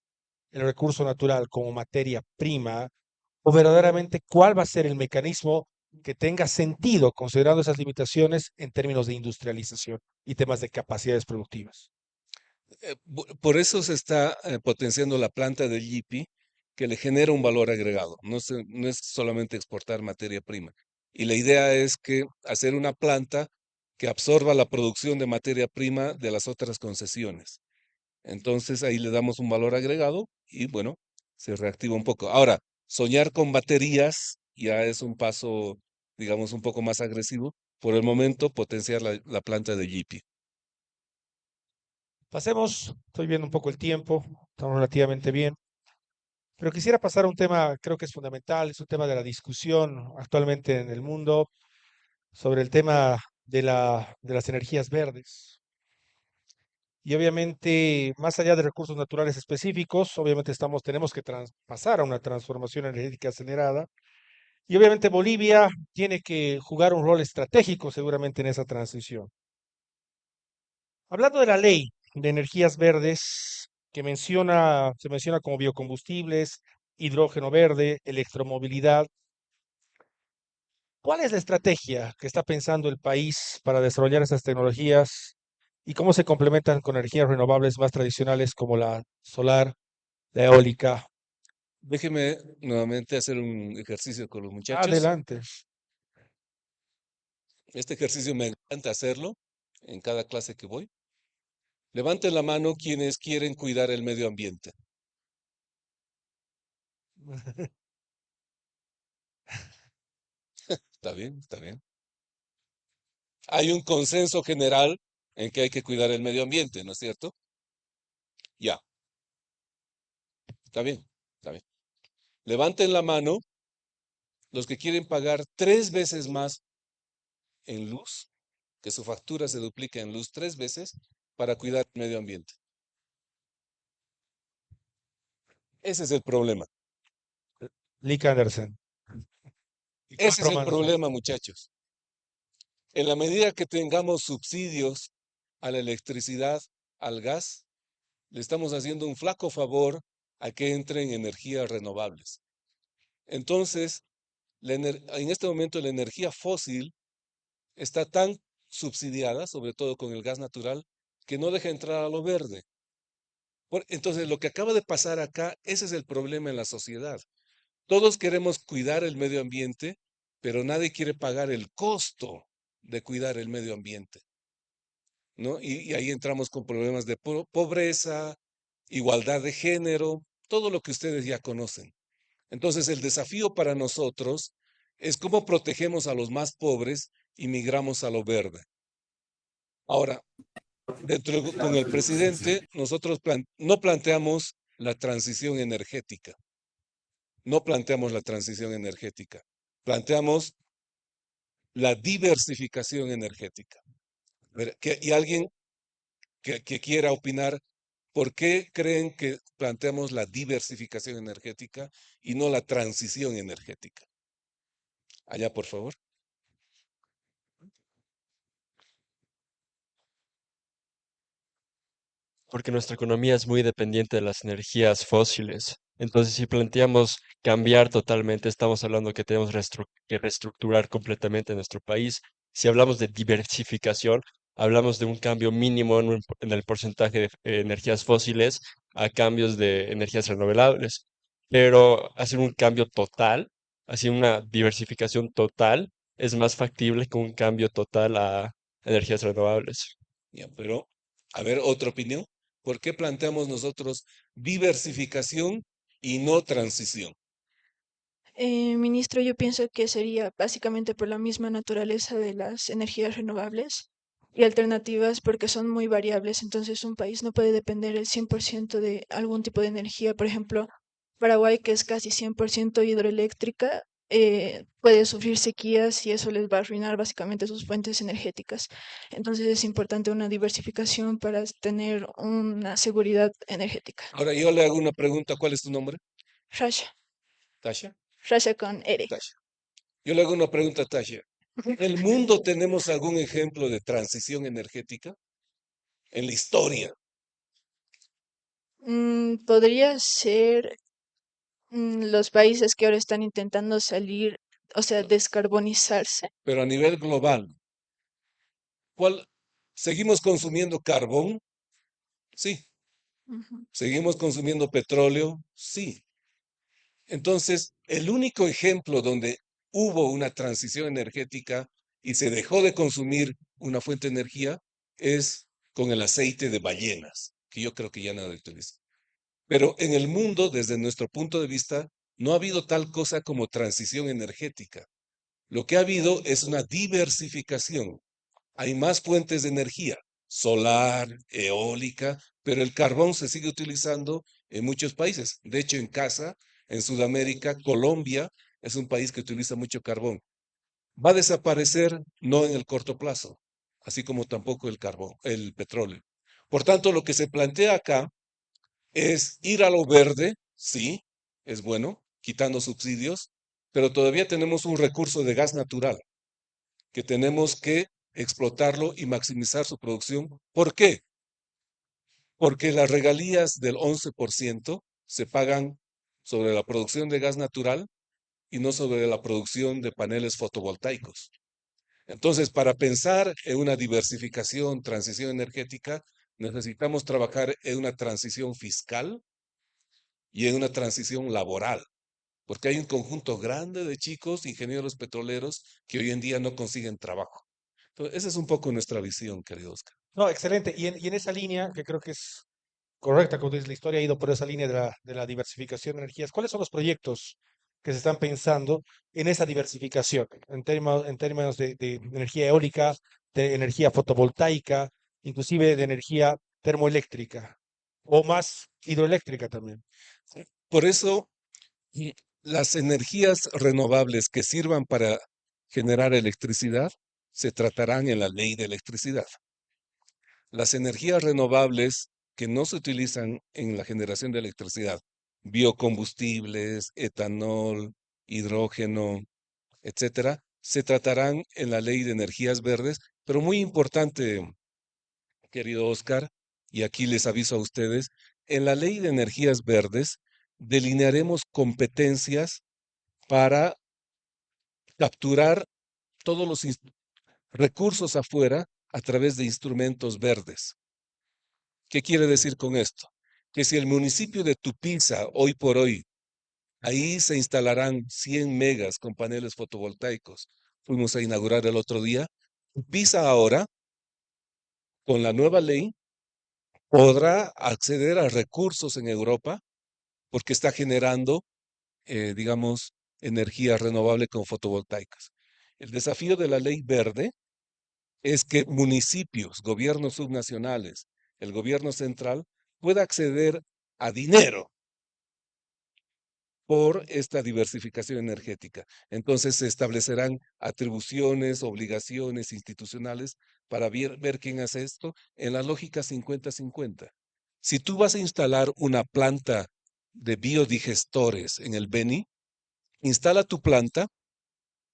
el recurso natural como materia prima o verdaderamente cuál va a ser el mecanismo que tenga sentido considerando esas limitaciones en términos de industrialización y temas de capacidades productivas. Por eso se está potenciando la planta de Yipi, que le genera un valor agregado. No es solamente exportar materia prima. Y la idea es que hacer una planta que absorba la producción de materia prima de las otras concesiones. Entonces ahí le damos un valor agregado y bueno, se reactiva un poco. Ahora, soñar con baterías ya es un paso, digamos, un poco más agresivo. Por el momento, potenciar la planta de Yipi. Pasemos, estoy viendo un poco el tiempo, estamos relativamente bien, pero quisiera pasar a un tema, creo que es fundamental, es un tema de la discusión actualmente en el mundo sobre el tema de las energías verdes. Y obviamente, más allá de recursos naturales específicos, obviamente tenemos que pasar a una transformación energética acelerada. Y obviamente Bolivia tiene que jugar un rol estratégico seguramente en esa transición. Hablando de la ley de energías verdes, se menciona como biocombustibles, hidrógeno verde, electromovilidad. ¿Cuál es la estrategia que está pensando el país para desarrollar esas tecnologías y cómo se complementan con energías renovables más tradicionales como la solar, la eólica? Déjeme nuevamente hacer un ejercicio con los muchachos. Adelante. Este ejercicio me encanta hacerlo en cada clase que voy. Levanten la mano quienes quieren cuidar el medio ambiente. Está bien, está bien. Hay un consenso general en que hay que cuidar el medio ambiente, ¿no es cierto? Ya, está bien, está bien. Levanten la mano los que quieren pagar 3 veces más en luz, que su factura se duplique en luz 3 veces para cuidar el medio ambiente. Ese es el problema. Lick Anderson. Y Ese es cuatro el manos. problema, muchachos. En la medida que tengamos subsidios a la electricidad, al gas, le estamos haciendo un flaco favor a que entren energías renovables. Entonces, en este momento la energía fósil está tan subsidiada, sobre todo con el gas natural, que no deja entrar a lo verde. Entonces, lo que acaba de pasar acá, ese es el problema en la sociedad. Todos queremos cuidar el medio ambiente, pero nadie quiere pagar el costo de cuidar el medio ambiente, ¿no? Y ahí entramos con problemas de pobreza, igualdad de género, todo lo que ustedes ya conocen. Entonces, el desafío para nosotros es cómo protegemos a los más pobres y migramos a lo verde. Ahora, con el presidente, nosotros no planteamos la transición energética. No planteamos la transición energética. Planteamos la diversificación energética. Y alguien que quiera opinar, ¿por qué creen que planteamos la diversificación energética y no la transición energética? Allá, por favor. Porque nuestra economía es muy dependiente de las energías fósiles. Entonces, si planteamos cambiar totalmente, estamos hablando que tenemos que reestructurar completamente nuestro país. Si hablamos de diversificación, hablamos de un cambio mínimo en el porcentaje de energías fósiles a cambios de energías renovables. Pero hacer un cambio total, así una diversificación total, es más factible que un cambio total a energías renovables. Ya, pero, a ver, otra opinión. ¿Por qué planteamos nosotros diversificación y no transición? Ministro, yo pienso que sería básicamente por la misma naturaleza de las energías renovables y alternativas porque son muy variables, entonces un país no puede depender el 100% de algún tipo de energía. Por ejemplo, Paraguay, que es casi 100% hidroeléctrica, puede sufrir sequías y eso les va a arruinar básicamente sus fuentes energéticas. Entonces es importante una diversificación para tener una seguridad energética. Ahora yo le hago una pregunta, ¿cuál es tu nombre? Rasha, Tasha. Rasha con R. Tasha. Yo le hago una pregunta, Tasha. ¿En el mundo tenemos algún ejemplo de transición energética? En la historia, Podría ser los países que ahora están intentando salir, o sea, descarbonizarse. pero a nivel global, ¿cuál? ¿Seguimos consumiendo carbón? Sí. Ujú. ¿Seguimos consumiendo petróleo? Sí. Entonces, el único ejemplo donde hubo una transición energética y se dejó de consumir una fuente de energía es con el aceite de ballenas, que yo creo que ya nadie utiliza. Pero en el mundo, desde nuestro punto de vista, no ha habido tal cosa como transición energética. Lo que ha habido es una diversificación. Hay más fuentes de energía, solar, eólica, pero el carbón se sigue utilizando en muchos países. De hecho, en casa, en Sudamérica, Colombia es un país que utiliza mucho carbón. Va a desaparecer no en el corto plazo, así como tampoco el carbón, el petróleo. Por tanto, lo que se plantea acá es ir a lo verde, sí, es bueno, quitando subsidios, pero todavía tenemos un recurso de gas natural que tenemos que explotarlo y maximizar su producción. ¿Por qué? Porque las regalías del 11% se pagan sobre la producción de gas natural y no sobre la producción de paneles fotovoltaicos. Entonces, para pensar en una diversificación, transición energética, necesitamos trabajar en una transición fiscal y en una transición laboral, porque hay un conjunto grande de chicos, ingenieros petroleros, que hoy en día no consiguen trabajo. Entonces, esa es un poco nuestra visión, querido Oscar. No, excelente. Y en esa línea, que creo que es correcta, como dices, la historia ha ido por esa línea de la diversificación de energías. ¿Cuáles son los proyectos que se están pensando en esa diversificación, en términos de energía eólica, de energía fotovoltaica, inclusive de energía termoeléctrica o más hidroeléctrica también? Por eso, y las energías renovables que sirvan para generar electricidad se tratarán en la ley de electricidad. Las energías renovables que no se utilizan en la generación de electricidad, biocombustibles, etanol, hidrógeno, etcétera, se tratarán en la ley de energías verdes, pero muy importante, querido Oscar, y aquí les aviso a ustedes, en la ley de energías verdes delinearemos competencias para capturar todos los recursos afuera a través de instrumentos verdes. ¿Qué quiere decir con esto? Que si el municipio de Tupiza, hoy por hoy, ahí se instalarán 100 megas con paneles fotovoltaicos, fuimos a inaugurar el otro día, Tupiza ahora, con la nueva ley, podrá acceder a recursos en Europa porque está generando, digamos, energía renovable con fotovoltaicas. El desafío de la ley verde es que municipios, gobiernos subnacionales, el gobierno central pueda acceder a dinero por esta diversificación energética. Entonces se establecerán atribuciones, obligaciones institucionales para ver quién hace esto en la lógica 50-50. Si tú vas a instalar una planta de biodigestores en el Beni, instala tu planta,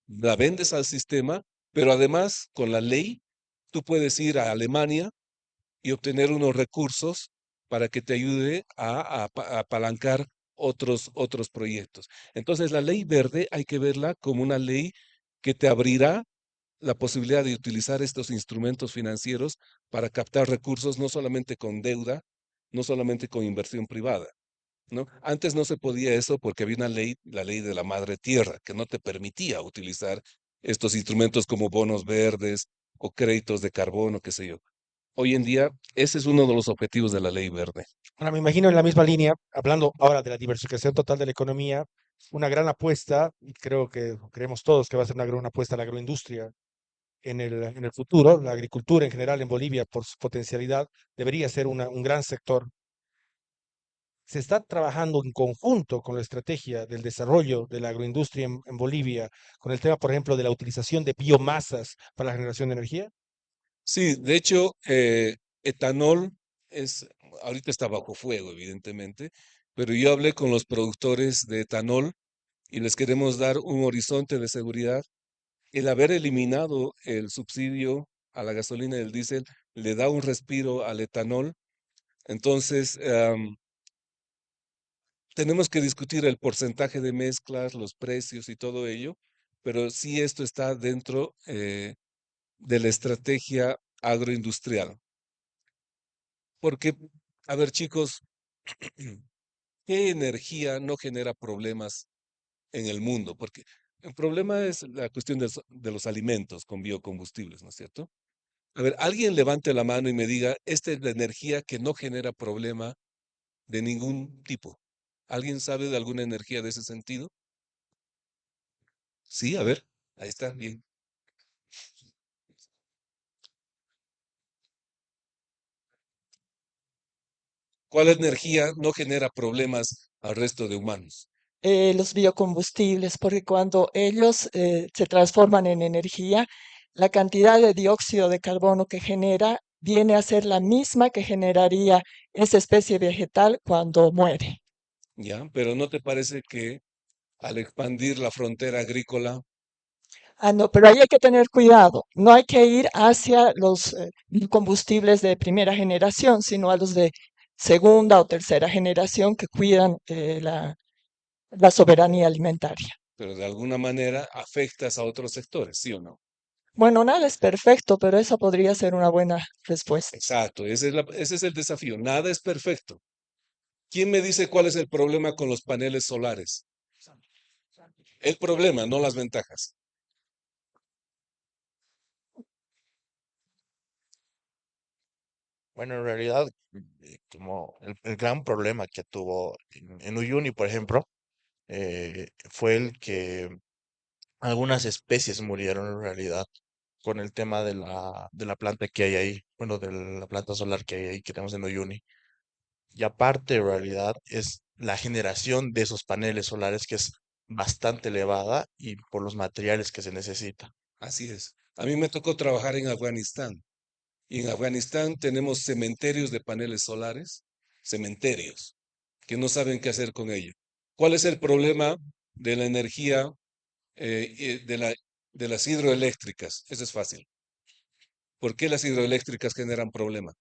la vendes al sistema, pero además con la ley tú puedes ir a Alemania y obtener unos recursos para que te ayude a apalancar otros proyectos. Entonces, la ley verde hay que verla como una ley que te abrirá la posibilidad de utilizar estos instrumentos financieros para captar recursos no solamente con deuda, no solamente con inversión privada, ¿no? Antes no se podía eso porque había una ley, la ley de la madre tierra, que no te permitía utilizar estos instrumentos como bonos verdes o créditos de carbono, qué sé yo. Hoy en día, ese es uno de los objetivos de la ley verde. Ahora, me imagino en la misma línea, hablando ahora de la diversificación total de la economía, una gran apuesta, y creo que creemos todos que va a ser una gran apuesta a la agroindustria en el futuro. La agricultura en general en Bolivia, por su potencialidad, debería ser un gran sector. Se está trabajando en conjunto con la estrategia del desarrollo de la agroindustria en Bolivia, con el tema, por ejemplo, de la utilización de biomasas para la generación de energía. Sí, de hecho, etanol es, ahorita está bajo fuego, evidentemente, pero yo hablé con los productores de etanol y les queremos dar un horizonte de seguridad. El haber eliminado el subsidio a la gasolina y el diésel le da un respiro al etanol. Entonces, tenemos que discutir el porcentaje de mezclas, los precios y todo ello, pero sí esto está dentro de la estrategia agroindustrial. Porque, a ver, chicos, ¿qué energía no genera problemas en el mundo? Porque el problema es la cuestión de los alimentos con biocombustibles, ¿no es cierto? A ver, alguien levante la mano y me diga, esta es la energía que no genera problema de ningún tipo. ¿Alguien sabe de alguna energía de ese sentido? Sí, a ver, ahí está, bien. ¿Cuál energía no genera problemas al resto de humanos? Los biocombustibles, porque cuando ellos se transforman en energía, la cantidad de dióxido de carbono que genera viene a ser la misma que generaría esa especie vegetal cuando muere. ¿Ya? Pero ¿no te parece que al expandir la frontera agrícola, Ah, no, pero ahí hay que tener cuidado. No hay que ir hacia los combustibles de primera generación, sino a los de segunda o tercera generación que cuidan la soberanía alimentaria. pero de alguna manera afectas a otros sectores, sí o no? Bueno, nada es perfecto, pero esa podría ser una buena respuesta. Exacto, ese es el desafío. Nada es perfecto. ¿Quién me dice cuál es el problema con los paneles solares? El problema, no las ventajas. Bueno, en realidad, como el gran problema que tuvo en Uyuni, por ejemplo, fue el que algunas especies murieron en realidad con el tema de la planta que hay ahí, bueno, de la planta solar que hay ahí, que tenemos en Uyuni. Y aparte, en realidad, es la generación de esos paneles solares que es bastante elevada y por los materiales que se necesita. Así es. A mí me tocó trabajar en Afganistán y en Afganistán tenemos cementerios de paneles solares, cementerios, que no saben qué hacer con ello. ¿Cuál es el problema de la energía de las hidroeléctricas? Eso es fácil. ¿Por qué las hidroeléctricas generan problema?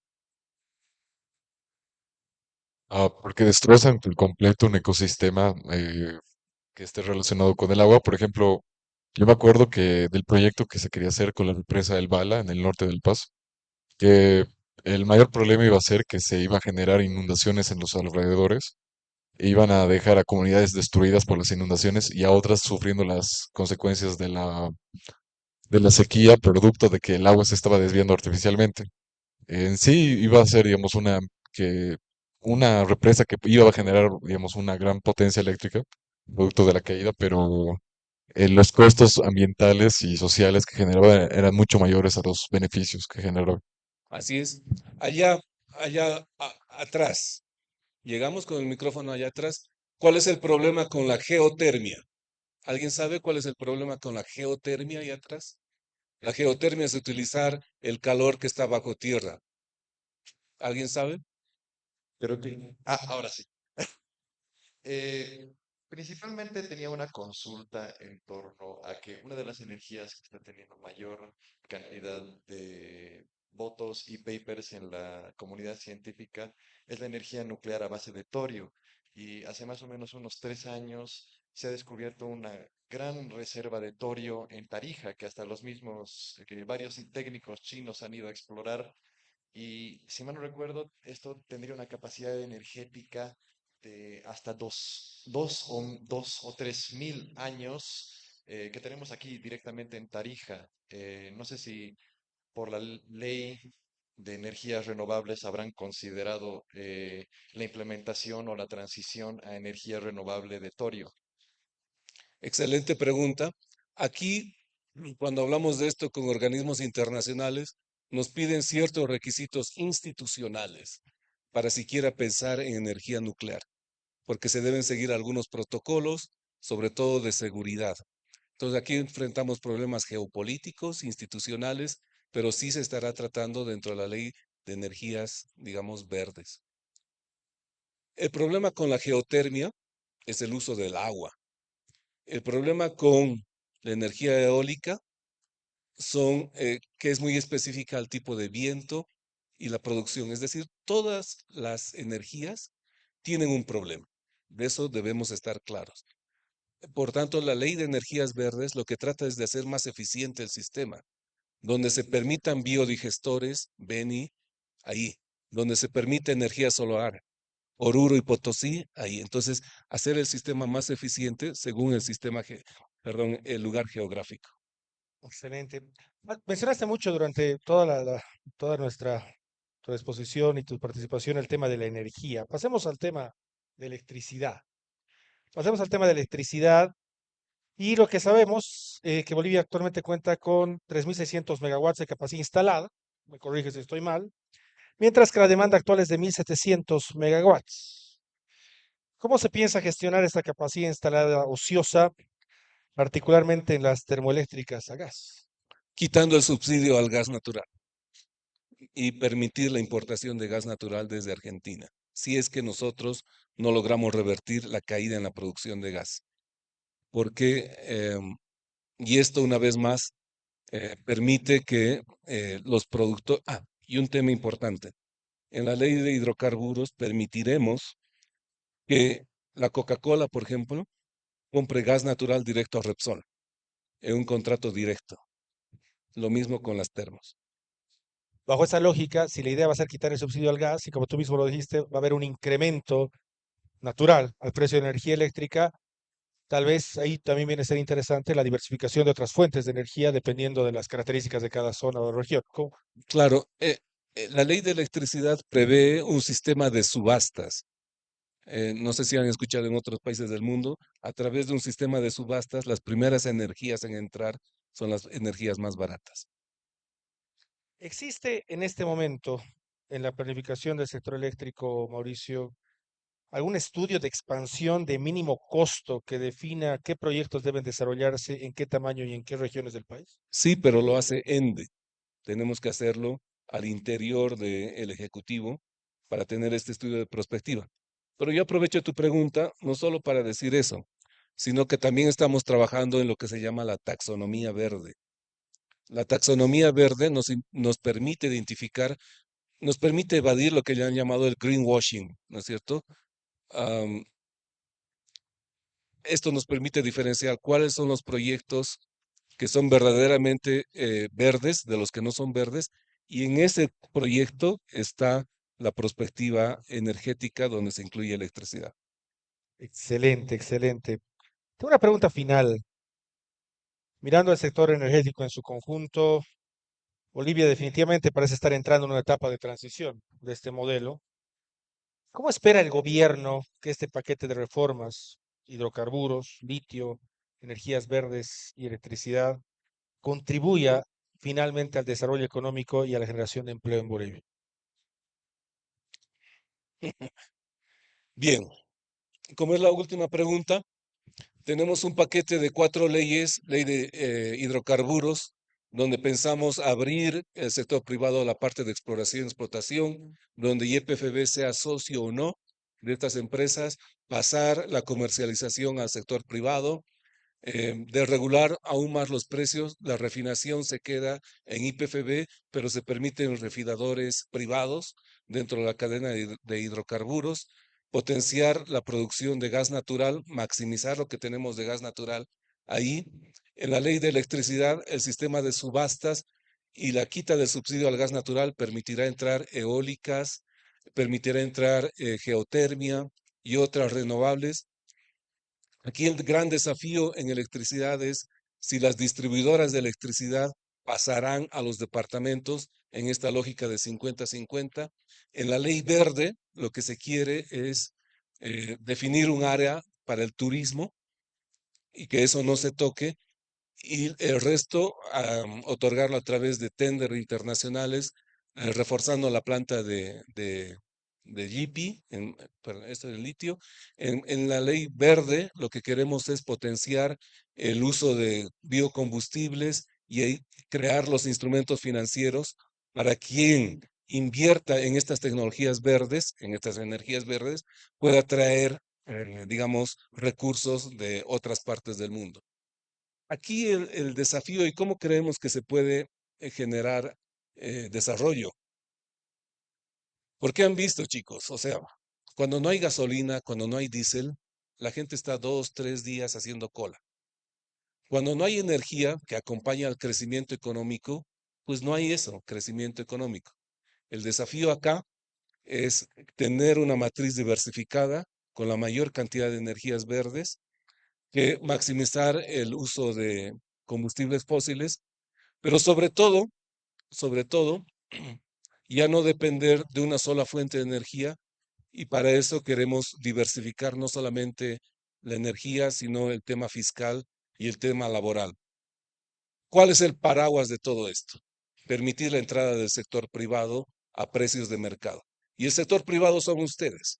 Porque destrozan por completo un ecosistema que esté relacionado con el agua. Por ejemplo, yo me acuerdo que del proyecto que se quería hacer con la represa del Bala en el norte del Paso, que el mayor problema iba a ser que se iba a generar inundaciones en los alrededores, e iban a dejar a comunidades destruidas por las inundaciones y a otras sufriendo las consecuencias de la sequía, producto de que el agua se estaba desviando artificialmente. En sí iba a ser, digamos, que, una represa que iba a generar, digamos, una gran potencia eléctrica, producto de la caída, pero los costos ambientales y sociales que generaba eran mucho mayores a los beneficios que generaba. Así es. Allá, atrás. Llegamos con el micrófono allá atrás. ¿Cuál es el problema con la geotermia? ¿Alguien sabe cuál es el problema con la geotermia allá atrás? La geotermia es utilizar el calor que está bajo tierra. ¿Alguien sabe? Creo que... Ah, ahora sí. Eh, Principalmente tenía una consulta en torno a que una de las energías que está teniendo mayor cantidad de votos y papers en la comunidad científica es la energía nuclear a base de torio. Y hace más o menos unos 3 años se ha descubierto una gran reserva de torio en Tarija, que hasta los mismos, que varios técnicos chinos han ido a explorar y si mal no recuerdo, esto tendría una capacidad energética de hasta 2 o 3 mil años que tenemos aquí directamente en Tarija. No sé si por la ley de energías renovables habrán considerado la implementación o la transición a energía renovable de torio. Excelente pregunta. Aquí, cuando hablamos de esto con organismos internacionales, nos piden ciertos requisitos institucionales para siquiera pensar en energía nuclear, porque se deben seguir algunos protocolos, sobre todo de seguridad. Entonces aquí enfrentamos problemas geopolíticos, institucionales, pero sí se estará tratando dentro de la ley de energías, digamos, verdes. El problema con la geotermia es el uso del agua. El problema con la energía eólica son que es muy específica al tipo de viento y la producción. Es decir, todas las energías tienen un problema. De eso debemos estar claros. Por tanto, la ley de energías verdes lo que trata es de hacer más eficiente el sistema, donde se permitan biodigestores, Beni, ahí, donde se permite energía solar, Oruro y Potosí, ahí. Entonces, hacer el sistema más eficiente según el sistema, perdón, el lugar geográfico. Excelente. Mencionaste mucho durante toda nuestra tu exposición y tu participación el tema de la energía. Pasemos al tema de electricidad. Pasemos al tema de electricidad y lo que sabemos que Bolivia actualmente cuenta con 3.600 megawatts de capacidad instalada, me corriges si estoy mal, mientras que la demanda actual es de 1.700 megawatts. ¿Cómo se piensa gestionar esta capacidad instalada ociosa, particularmente en las termoeléctricas a gas? Quitando el subsidio al gas natural y permitir la importación de gas natural desde Argentina, si es que nosotros no logramos revertir la caída en la producción de gas. Porque, y esto una vez más, permite que los productores, y un tema importante, en la ley de hidrocarburos permitiremos que la Coca-Cola, por ejemplo, compre gas natural directo a Repsol, en un contrato directo. Lo mismo con las termos. Bajo esa lógica, si la idea va a ser quitar el subsidio al gas y como tú mismo lo dijiste, va a haber un incremento natural al precio de la energía eléctrica, tal vez ahí también viene a ser interesante la diversificación de otras fuentes de energía dependiendo de las características de cada zona o región. Claro, la ley de electricidad prevé un sistema de subastas. No sé si han escuchado en otros países del mundo, a través de un sistema de subastas, las primeras energías en entrar son las energías más baratas. ¿Existe en este momento en la planificación del sector eléctrico, Mauricio, algún estudio de expansión de mínimo costo que defina qué proyectos deben desarrollarse, en qué tamaño y en qué regiones del país? Sí, pero lo hace ENDE. Tenemos que hacerlo al interior del Ejecutivo para tener este estudio de prospectiva. Pero yo aprovecho tu pregunta no solo para decir eso, sino que también estamos trabajando en lo que se llama la taxonomía verde. La taxonomía verde nos permite identificar, nos permite evadir lo que ya han llamado el greenwashing, ¿no es cierto? Esto nos permite diferenciar cuáles son los proyectos que son verdaderamente verdes de los que no son verdes, y en ese proyecto está la perspectiva energética donde se incluye electricidad. Excelente, excelente. Tengo una pregunta final. Mirando el sector energético en su conjunto, Bolivia definitivamente parece estar entrando en una etapa de transición de este modelo. ¿Cómo espera el gobierno que este paquete de reformas, hidrocarburos, litio, energías verdes y electricidad, contribuya finalmente al desarrollo económico y a la generación de empleo en Bolivia? Bien, como es la última pregunta, tenemos un paquete de 4 leyes, ley de hidrocarburos, donde pensamos abrir el sector privado a la parte de exploración y explotación, donde YPFB sea socio o no de estas empresas, pasar la comercialización al sector privado, de regular aún más los precios, la refinación se queda en YPFB, pero se permiten refinadores privados dentro de la cadena de hidrocarburos, potenciar la producción de gas natural, maximizar lo que tenemos de gas natural ahí. En la ley de electricidad, el sistema de subastas y la quita del subsidio al gas natural permitirá entrar eólicas, permitirá entrar geotermia y otras renovables. Aquí el gran desafío en electricidad es si las distribuidoras de electricidad pasarán a los departamentos en esta lógica de 50-50. En la ley verde, lo que se quiere es definir un área para el turismo y que eso no se toque, y el resto otorgarlo a través de tender internacionales, reforzando la planta de GP, perdón, esto del litio. En la ley verde lo que queremos es potenciar el uso de biocombustibles y ahí crear los instrumentos financieros para quien invierta en estas tecnologías verdes, en estas energías verdes, pueda traer, digamos, recursos de otras partes del mundo. Aquí el desafío y cómo creemos que se puede generar desarrollo. Porque han visto, chicos, o sea, cuando no hay gasolina, cuando no hay diésel, la gente está 2, 3 días haciendo cola. Cuando no hay energía que acompaña al crecimiento económico, pues no hay eso, crecimiento económico. El desafío acá es tener una matriz diversificada con la mayor cantidad de energías verdes, que maximizar el uso de combustibles fósiles, pero sobre todo, ya no depender de una sola fuente de energía, y para eso queremos diversificar no solamente la energía, sino el tema fiscal y el tema laboral. ¿Cuál es el paraguas de todo esto? Permitir la entrada del sector privado a precios de mercado. Y el sector privado son ustedes.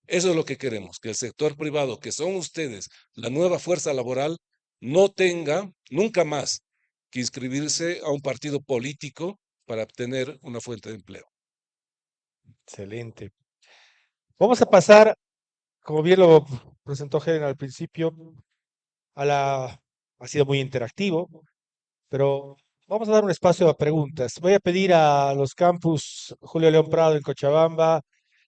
Eso es lo que queremos, que el sector privado, que son ustedes, la nueva fuerza laboral, no tenga nunca más que inscribirse a un partido político para obtener una fuente de empleo. Excelente. Vamos a pasar, como bien lo presentó Helen al principio, ha sido muy interactivo, pero vamos a dar un espacio a preguntas. Voy a pedir a los campus Julio León Prado en Cochabamba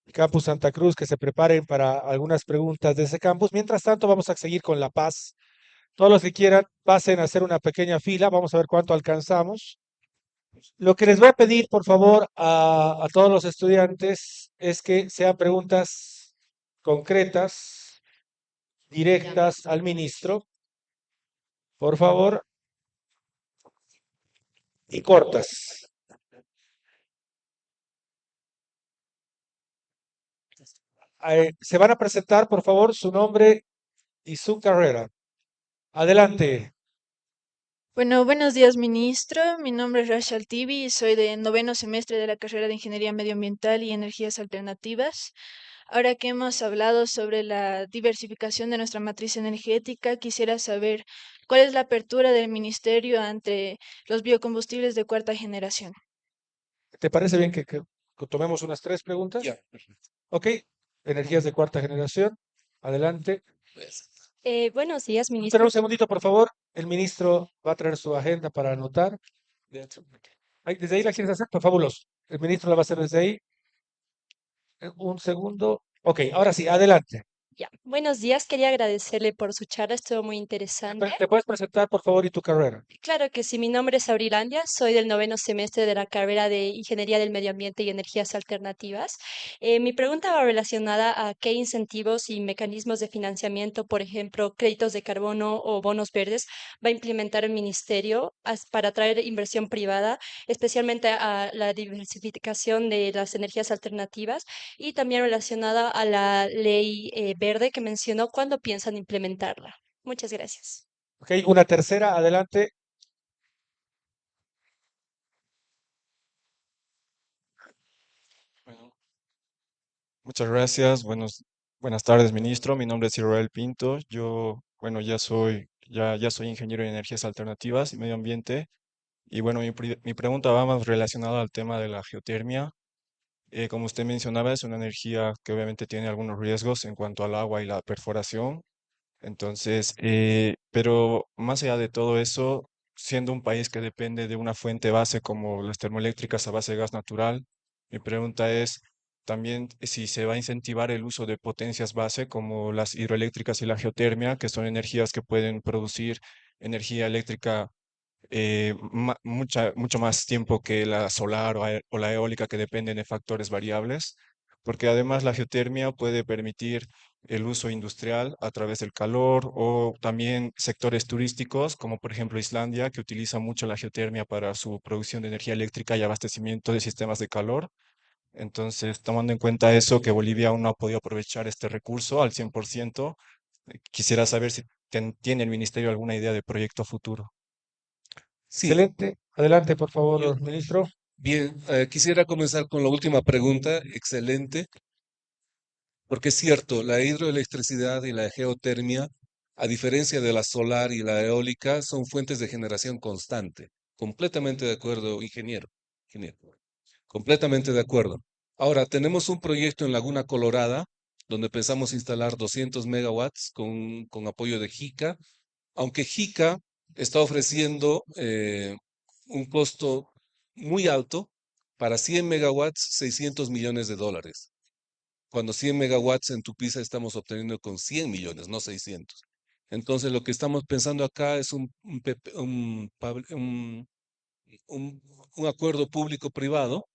y campus Santa Cruz que se preparen para algunas preguntas de ese campus. Mientras tanto, vamos a seguir con La Paz. Todos los que quieran, pasen a hacer una pequeña fila. Vamos a ver cuánto alcanzamos. Lo que les voy a pedir, por favor, a todos los estudiantes es que sean preguntas concretas, directas al ministro, por favor, y cortas. Se van a presentar, por favor, su nombre y su carrera. Adelante. Bueno, buenos días, ministro. Mi nombre es Rachel Tibi y soy de noveno semestre de la carrera de Ingeniería Medioambiental y Energías Alternativas. Ahora que hemos hablado sobre la diversificación de nuestra matriz energética, quisiera saber cuál es la apertura del ministerio ante los biocombustibles de cuarta generación. ¿Te parece bien que tomemos unas 3 preguntas? Ya. Ok. Energías de cuarta generación. Adelante. Buenos días, Espera ministro. un segundito, por favor. El ministro va a traer su agenda para anotar. ¿Desde ahí la quieres hacer? Pues fabuloso. El ministro la va a hacer desde ahí. Un segundo. Ok, ahora sí, adelante. Ya. Buenos días, quería agradecerle por su charla, estuvo muy interesante. ¿Te puedes presentar, por favor, y tu carrera? Claro que sí, mi nombre es Aurilandia, soy del noveno semestre de la carrera de Ingeniería del Medio Ambiente y Energías Alternativas. Mi pregunta va relacionada a qué incentivos y mecanismos de financiamiento, por ejemplo, créditos de carbono o bonos verdes, va a implementar el ministerio para atraer inversión privada, especialmente a la diversificación de las energías alternativas y también relacionada a la ley verde que mencionó, ¿cuándo piensan implementarla? Muchas gracias. Ok, una tercera, adelante. Bueno, muchas gracias. Buenas tardes, ministro. Mi nombre es Israel Pinto. Yo, bueno, ya soy ingeniero de energías alternativas y medio ambiente. Y bueno, mi pregunta va más relacionada al tema de la geotermia. Como usted mencionaba, es una energía que obviamente tiene algunos riesgos en cuanto al agua y la perforación. Entonces, pero más allá de todo eso, siendo un país que depende de una fuente base como las termoeléctricas a base de gas natural, mi pregunta es también si se va a incentivar el uso de potencias base como las hidroeléctricas y la geotermia, que son energías que pueden producir energía eléctrica mucho más tiempo que la solar o la eólica que dependen de factores variables, porque además la geotermia puede permitir el uso industrial a través del calor o también sectores turísticos, como por ejemplo Islandia, que utiliza mucho la geotermia para su producción de energía eléctrica y abastecimiento de sistemas de calor. Entonces, tomando en cuenta eso, que Bolivia aún no ha podido aprovechar este recurso al 100%, Quisiera saber si tiene el ministerio alguna idea de proyecto futuro. Sí, Excelente. Adelante, por yo, favor, ministro. bien, quisiera comenzar con la última pregunta. Excelente. Porque es cierto, la hidroelectricidad y la geotermia, a diferencia de la solar y la eólica, son fuentes de generación constante. Completamente de acuerdo, ingeniero. Ingeniero. Completamente de acuerdo. Ahora, tenemos un proyecto en Laguna Colorada, donde pensamos instalar 200 megawatts con apoyo de JICA, aunque JICA está ofreciendo un costo muy alto para 100 megawatts, 600 millones de dólares, cuando 100 megawatts en Tupiza estamos obteniendo con 100 millones, no 600. Entonces, lo que estamos pensando acá es un- un acuerdo público-privado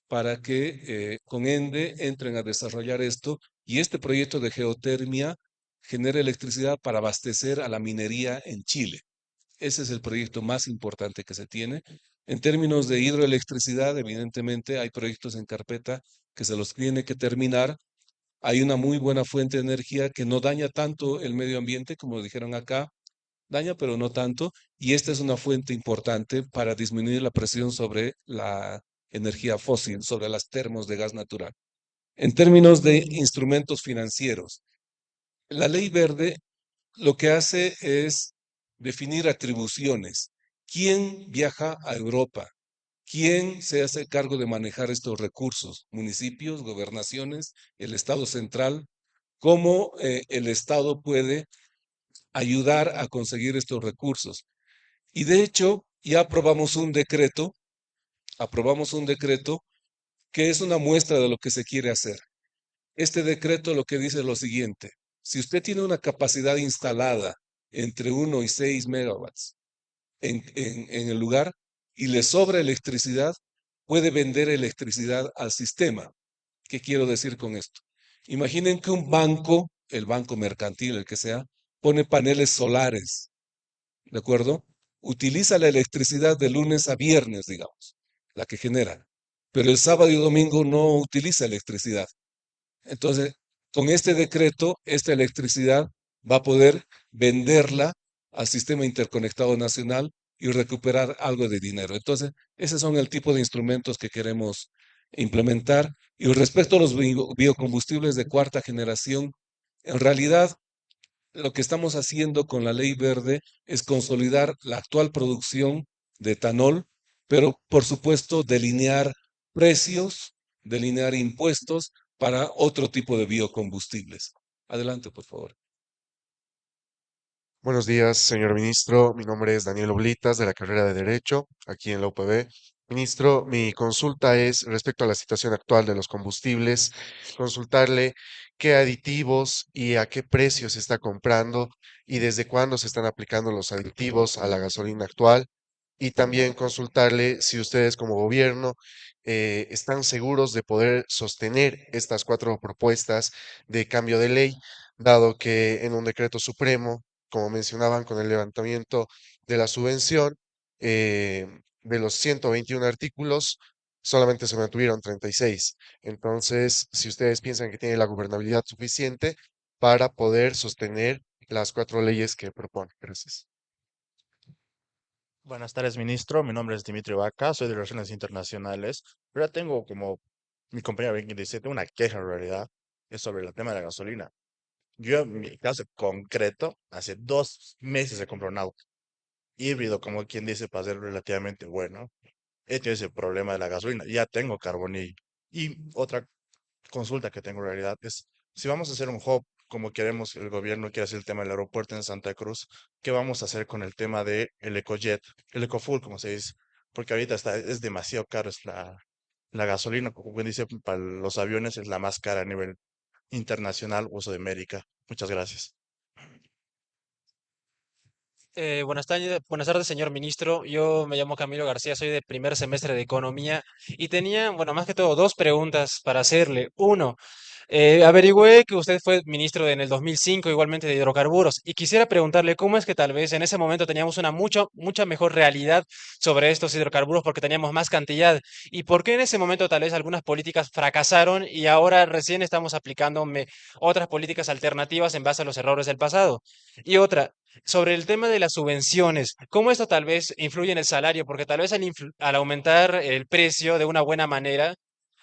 para que con ENDE entren a desarrollar esto y este proyecto de geotermia genere electricidad para abastecer a la minería en Chile. Ese es el proyecto más importante que se tiene. En términos de hidroelectricidad, evidentemente hay proyectos en carpeta que se los tiene que terminar. Hay una muy buena fuente de energía que no daña tanto el medio ambiente, como dijeron acá, daña pero no tanto, y esta es una fuente importante para disminuir la presión sobre la energía fósil, sobre las termos de gas natural. En términos de instrumentos financieros, la ley verde lo que hace es definir atribuciones. ¿Quién viaja a Europa? ¿Quién se hace cargo de manejar estos recursos? Municipios, gobernaciones, el Estado central. ¿Cómo el Estado puede ayudar a conseguir estos recursos? Y de hecho, ya aprobamos un decreto que es una muestra de lo que se quiere hacer. Este decreto lo que dice es lo siguiente: si usted tiene una capacidad instalada entre 1 y 6 megawatts en el lugar y le sobra electricidad, puede vender electricidad al sistema. ¿Qué quiero decir con esto? Imaginen que un banco, el banco mercantil, el que sea, pone paneles solares, ¿de acuerdo? Utiliza la electricidad de lunes a viernes, digamos, la que genera, pero el sábado y domingo no utiliza electricidad. Entonces, con este decreto, esta electricidad va a poder venderla al sistema interconectado nacional y recuperar algo de dinero. Entonces, esos son el tipo de instrumentos que queremos implementar. Y respecto a los biocombustibles de cuarta generación, en realidad lo que estamos haciendo con la ley verde es consolidar la actual producción de etanol, pero por supuesto delinear precios, delinear impuestos para otro tipo de biocombustibles. Adelante, por favor. Buenos días, señor ministro. Mi nombre es Daniel Oblitas, de la carrera de Derecho, aquí en la UPB. Ministro, mi consulta es respecto a la situación actual de los combustibles, consultarle qué aditivos y a qué precio se está comprando y desde cuándo se están aplicando los aditivos a la gasolina actual. Y también consultarle si ustedes como gobierno están seguros de poder sostener estas cuatro propuestas de cambio de ley, dado que en un decreto supremo, como mencionaban, con el levantamiento de la subvención, de los 121 artículos, solamente se mantuvieron 36. Entonces, si ustedes piensan que tienen la gobernabilidad suficiente para poder sostener las cuatro leyes que propone. Gracias. Buenas tardes, ministro. Mi nombre es Dimitri Vaca, soy de Relaciones Internacionales. Pero ya tengo, como mi compañero bien dice, tengo una queja en realidad, es sobre el tema de la gasolina. Yo, en mi caso concreto, hace 2 meses he comprado un auto híbrido, como quien dice, para ser relativamente bueno. He tenido ese problema de la gasolina, ya tengo carbonillo. Y otra consulta que tengo en realidad es, si vamos a hacer un hub, como queremos, el gobierno quiere hacer el tema del aeropuerto en Santa Cruz, ¿qué vamos a hacer con el tema de el EcoJet, el EcoFuel, como se dice? Porque ahorita es demasiado caro, es la gasolina, como bien dice, para los aviones es la más cara a nivel internacional o Sudamérica. Muchas gracias. Buenas tardes, señor ministro. Yo me llamo Camilo García, soy de primer semestre de Economía y tenía, bueno, más que todo, dos preguntas para hacerle. Uno, Averigüé que usted fue ministro en el 2005, igualmente de hidrocarburos, y quisiera preguntarle cómo es que tal vez en ese momento teníamos una mucha mejor realidad sobre estos hidrocarburos porque teníamos más cantidad, y por qué en ese momento tal vez algunas políticas fracasaron y ahora recién estamos aplicando otras políticas alternativas en base a los errores del pasado. Y otra, sobre el tema de las subvenciones, ¿cómo esto tal vez influye en el salario? Porque tal vez al aumentar el precio de una buena manera,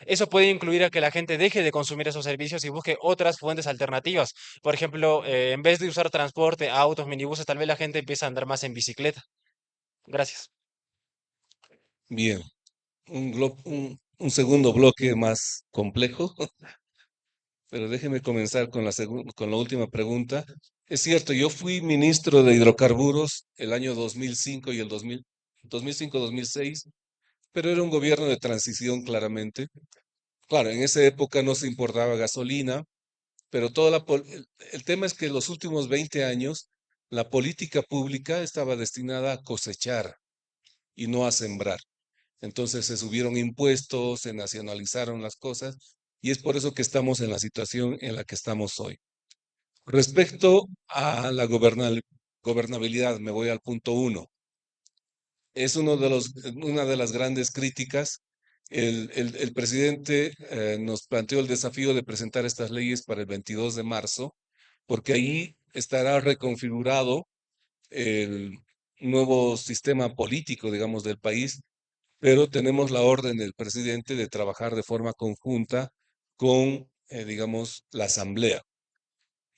eso puede incluir a que la gente deje de consumir esos servicios y busque otras fuentes alternativas. Por ejemplo, en vez de usar transporte, autos, minibuses, tal vez la gente empiece a andar más en bicicleta. Gracias. Bien, un segundo bloque más complejo, pero déjeme comenzar con con la última pregunta. Es cierto, yo fui ministro de hidrocarburos el año 2005 y el 2005-2006, pero era un gobierno de transición claramente. Claro, en esa época no se importaba gasolina, pero el tema es que en los últimos 20 años la política pública estaba destinada a cosechar y no a sembrar. Entonces se subieron impuestos, se nacionalizaron las cosas y es por eso que estamos en la situación en la que estamos hoy. Respecto a la gobernabilidad, me voy al punto uno. Es una de las grandes críticas. El presidente nos planteó el desafío de presentar estas leyes para el 22 de marzo, porque ahí estará reconfigurado el nuevo sistema político, digamos, del país, pero tenemos la orden del presidente de trabajar de forma conjunta con, digamos, la asamblea.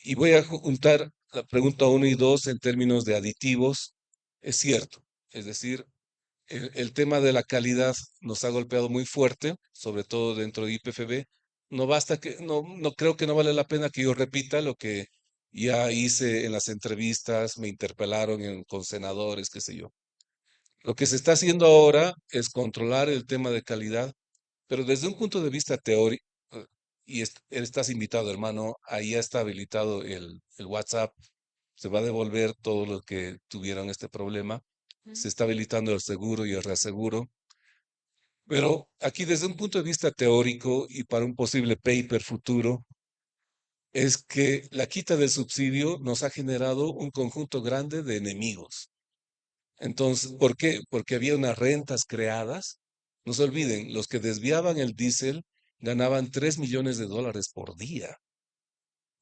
Y voy a juntar la pregunta 1 y 2 en términos de aditivos. Es cierto, es decir, el tema de la calidad nos ha golpeado muy fuerte, sobre todo dentro de IPFB. No creo que no vale la pena que yo repita lo que ya hice en las entrevistas, me interpelaron con senadores, qué sé yo. Lo que se está haciendo ahora es controlar el tema de calidad, pero desde un punto de vista teórico, y estás invitado, hermano, ahí ya está habilitado el WhatsApp, se va a devolver todo lo que tuvieron este problema, se está habilitando el seguro y el reaseguro, pero aquí desde un punto de vista teórico y para un posible paper futuro, es que la quita del subsidio nos ha generado un conjunto grande de enemigos. Entonces, ¿por qué? Porque había unas rentas creadas. No se olviden, los que desviaban el diésel ganaban $3 millones por día.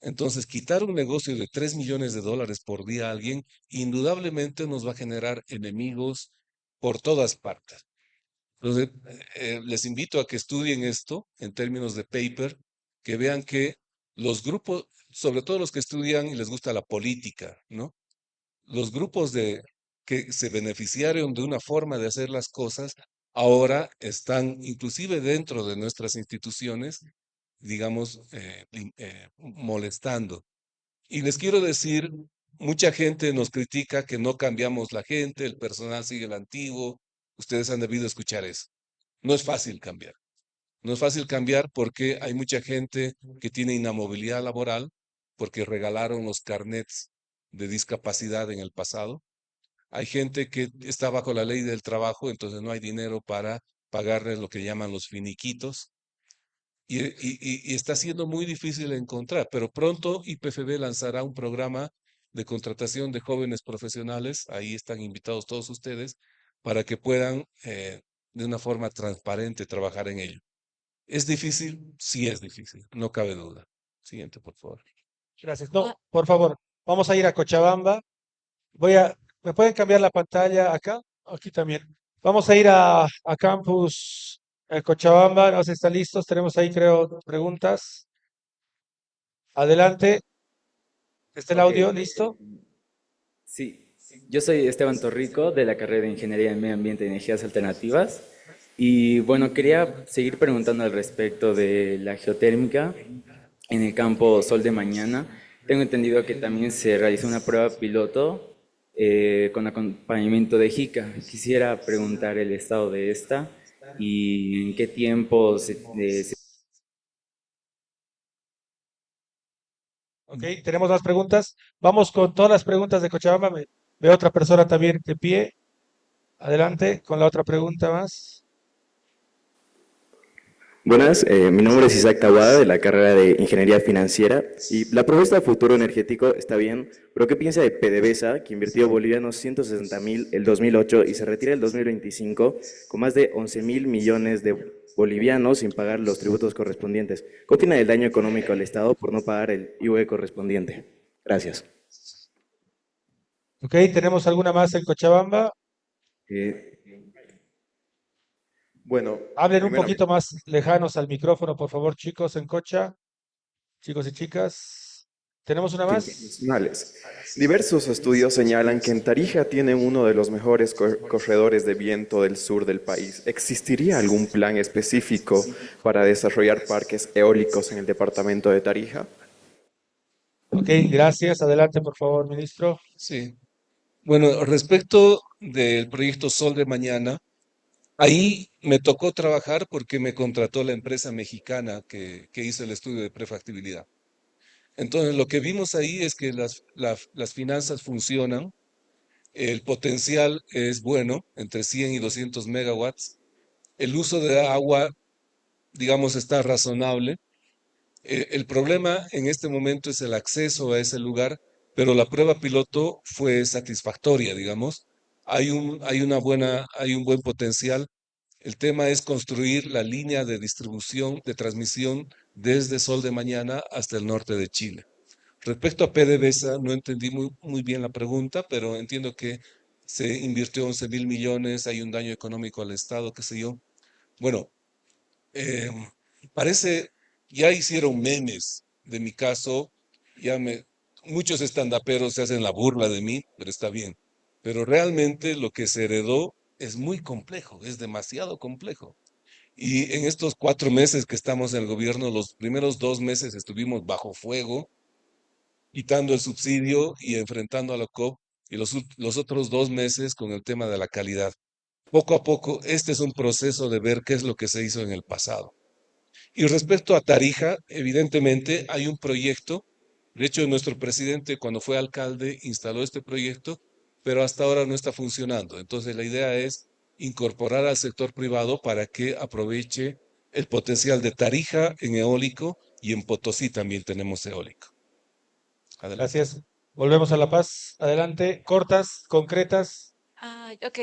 Entonces, quitar un negocio de $3 millones por día a alguien, indudablemente nos va a generar enemigos por todas partes. Entonces, les invito a que estudien esto en términos de paper, que vean que los grupos, sobre todo los que estudian y les gusta la política, ¿no? Los grupos que se beneficiaron de una forma de hacer las cosas, ahora están inclusive dentro de nuestras instituciones, digamos, molestando. Y les quiero decir, mucha gente nos critica que no cambiamos la gente, el personal sigue el antiguo. Ustedes han debido escuchar eso. No es fácil cambiar. No es fácil cambiar porque hay mucha gente que tiene inamovilidad laboral porque regalaron los carnets de discapacidad en el pasado. Hay gente que está bajo la ley del trabajo, entonces no hay dinero para pagarles lo que llaman los finiquitos. Y está siendo muy difícil encontrar, pero pronto IPFB lanzará un programa de contratación de jóvenes profesionales, ahí están invitados todos ustedes, para que puedan de una forma transparente trabajar en ello. ¿Es difícil? Sí es difícil, no cabe duda. Siguiente, por favor. Gracias. No, por favor, vamos a ir a Cochabamba. ¿Me pueden cambiar la pantalla acá? Aquí también. Vamos a ir a Campus Cochabamba. No sé si están listos. Tenemos ahí, creo, preguntas. Adelante. ¿Está el Ok, audio listo? sí, yo soy Esteban Torrico de la carrera de Ingeniería en Medio Ambiente y Energías Alternativas. Y bueno, quería seguir preguntando al respecto de la geotérmica en el campo Sol de Mañana. Tengo entendido que también se realizó una prueba piloto con acompañamiento de JICA. Quisiera preguntar el estado de esta y en qué tiempo se... Ok, tenemos más preguntas. Vamos con todas las preguntas de Cochabamba. Veo otra persona también de pie. Adelante con la otra pregunta más. Buenas, mi nombre es Isaac Tawada de la carrera de Ingeniería Financiera y la propuesta de futuro energético está bien, pero ¿qué piensa de PDVSA, que invirtió bolivianos 160.000 el 2008 y se retira el 2025 con más de 11.000 millones de bolivianos sin pagar los tributos correspondientes? ¿Qué opina del daño económico al Estado por no pagar el IVA correspondiente? Gracias. Ok, ¿tenemos alguna más en Cochabamba? Bueno, Hablen un primeramente, poquito más lejanos al micrófono, por favor, chicos, en Cocha, chicos y chicas. ¿Tenemos una más? internacionales. Diversos estudios señalan que en Tarija tienen uno de los mejores corredores de viento del sur del país. ¿Existiría algún plan específico para desarrollar parques eólicos en el departamento de Tarija? Ok, gracias. Adelante, por favor, ministro. Sí. Bueno, respecto del proyecto Sol de Mañana, ahí me tocó trabajar porque me contrató la empresa mexicana que hizo el estudio de prefactibilidad. Entonces, lo que vimos ahí es que las finanzas funcionan, el potencial es bueno, entre 100 y 200 megawatts, el uso de agua, digamos, está razonable. El problema en este momento es el acceso a ese lugar, pero la prueba piloto fue satisfactoria, digamos. Hay un buen potencial. El tema es construir la línea de distribución, de transmisión desde Sol de Mañana hasta el norte de Chile. Respecto a PDVSA, no entendí muy bien la pregunta, pero entiendo que se invirtió 11.000 millones, hay un daño económico al Estado, qué sé yo. Bueno, eh, parece, ya hicieron memes de mi caso, muchos estandaperos se hacen la burla de mí, pero está bien. Pero realmente lo que se heredó es muy complejo, es demasiado complejo. Y en estos 4 meses que estamos en el gobierno, los primeros 2 meses estuvimos bajo fuego, quitando el subsidio y enfrentando a la COP, y los otros 2 meses con el tema de la calidad. Poco a poco, este es un proceso de ver qué es lo que se hizo en el pasado. Y respecto a Tarija, evidentemente hay un proyecto. De hecho, nuestro presidente, cuando fue alcalde, instaló este proyecto, pero hasta ahora no está funcionando. Entonces, la idea es incorporar al sector privado para que aproveche el potencial de Tarija en eólico, y en Potosí también tenemos eólico. Adelante. Gracias. Volvemos a La Paz. Adelante. Cortas, concretas. Ok.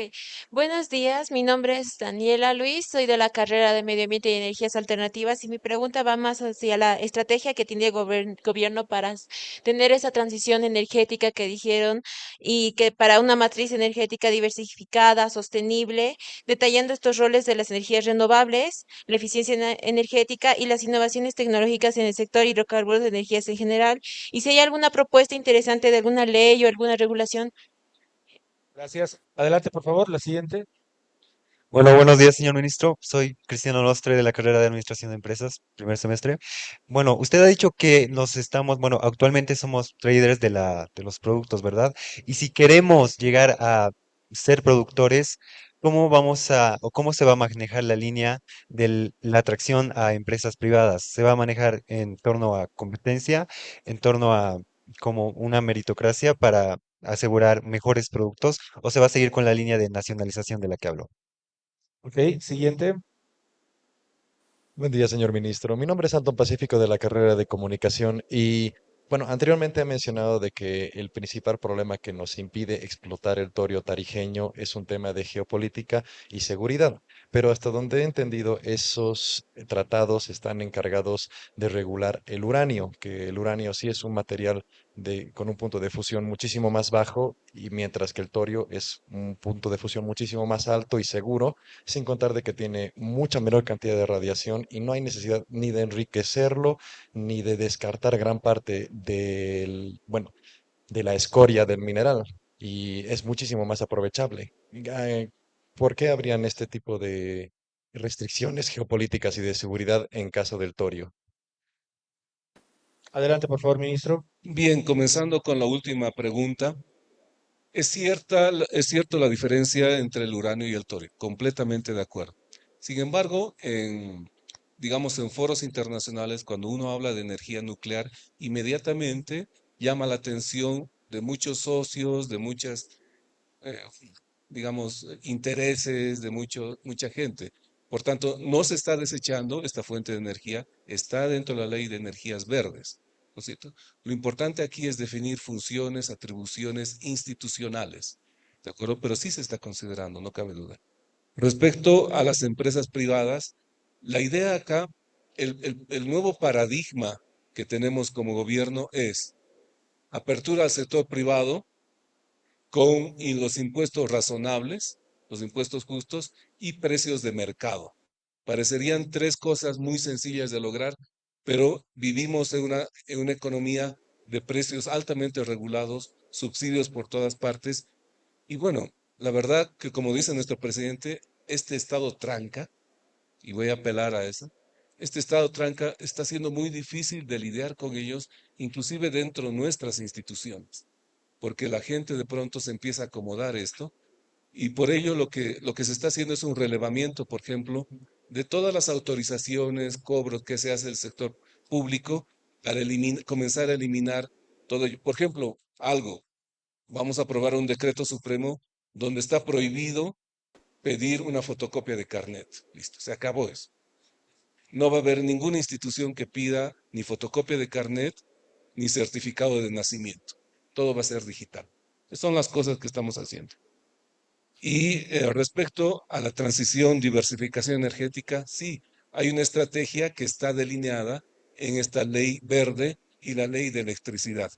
Buenos días, mi nombre es Daniela Luis, soy de la carrera de Medio Ambiente y Energías Alternativas y mi pregunta va más hacia la estrategia que tiene el gobierno para tener esa transición energética que dijeron y que para una matriz energética diversificada, sostenible, detallando estos roles de las energías renovables, la eficiencia energética y las innovaciones tecnológicas en el sector hidrocarburos de energías en general. Y si hay alguna propuesta interesante de alguna ley o alguna regulación. Gracias. Adelante, por favor, la siguiente. Bueno, buenos días, señor ministro. Soy Cristiano Nostre de la carrera de Administración de Empresas, primer semestre. Bueno, usted ha dicho que bueno, actualmente somos traders de los productos, ¿verdad? Y si queremos llegar a ser productores, o cómo se va a manejar la línea de la atracción a empresas privadas? ¿Se va a manejar en torno a competencia, en torno a como una meritocracia para asegurar mejores productos, o se va a seguir con la línea de nacionalización de la que hablo? Ok, siguiente. Buen día, señor ministro. Mi nombre es Anton Pacífico de la carrera de comunicación y, bueno, anteriormente he mencionado de que el principal problema que nos impide explotar el torio tarijeño es un tema de geopolítica y seguridad. Pero hasta donde he entendido, esos tratados están encargados de regular el uranio, que el uranio sí es un material con un punto de fusión muchísimo más bajo, y mientras que el torio es un punto de fusión muchísimo más alto y seguro, sin contar de que tiene mucha menor cantidad de radiación y no hay necesidad ni de enriquecerlo ni de descartar gran parte bueno, de la escoria del mineral, y es muchísimo más aprovechable. ¿Por qué habrían este tipo de restricciones geopolíticas y de seguridad en caso del torio? Adelante, por favor, ministro. Bien, comenzando con la última pregunta. Es cierto la diferencia entre el uranio y el torio, completamente de acuerdo. Sin embargo, digamos, en foros internacionales, cuando uno habla de energía nuclear, inmediatamente llama la atención de muchos socios, de muchas, digamos, intereses, de mucha gente. Por tanto, no se está desechando esta fuente de energía, está dentro de la ley de energías verdes, ¿no es cierto? Lo importante aquí es definir funciones, atribuciones institucionales, ¿de acuerdo? Pero sí se está considerando, no cabe duda. Respecto a las empresas privadas, la idea acá, el nuevo paradigma que tenemos como gobierno es apertura al sector privado con los impuestos razonables, los impuestos justos y precios de mercado. Parecerían tres cosas muy sencillas de lograr, pero vivimos en una economía de precios altamente regulados, subsidios por todas partes. Y bueno, la verdad que como dice nuestro presidente, este estado tranca, y voy a apelar a eso, este estado tranca está siendo muy difícil de lidiar con ellos, inclusive dentro de nuestras instituciones, porque la gente de pronto se empieza a acomodar esto, y por ello lo que se está haciendo es un relevamiento, por ejemplo, de todas las autorizaciones, cobros que se hace del sector público para comenzar a eliminar todo ello. Por ejemplo, vamos a aprobar un decreto supremo donde está prohibido pedir una fotocopia de carnet. Listo, se acabó eso. No va a haber ninguna institución que pida ni fotocopia de carnet ni certificado de nacimiento. Todo va a ser digital. Esas son las cosas que estamos haciendo. Y respecto a la transición, diversificación energética, sí, hay una estrategia que está delineada en esta ley verde y la ley de electricidad.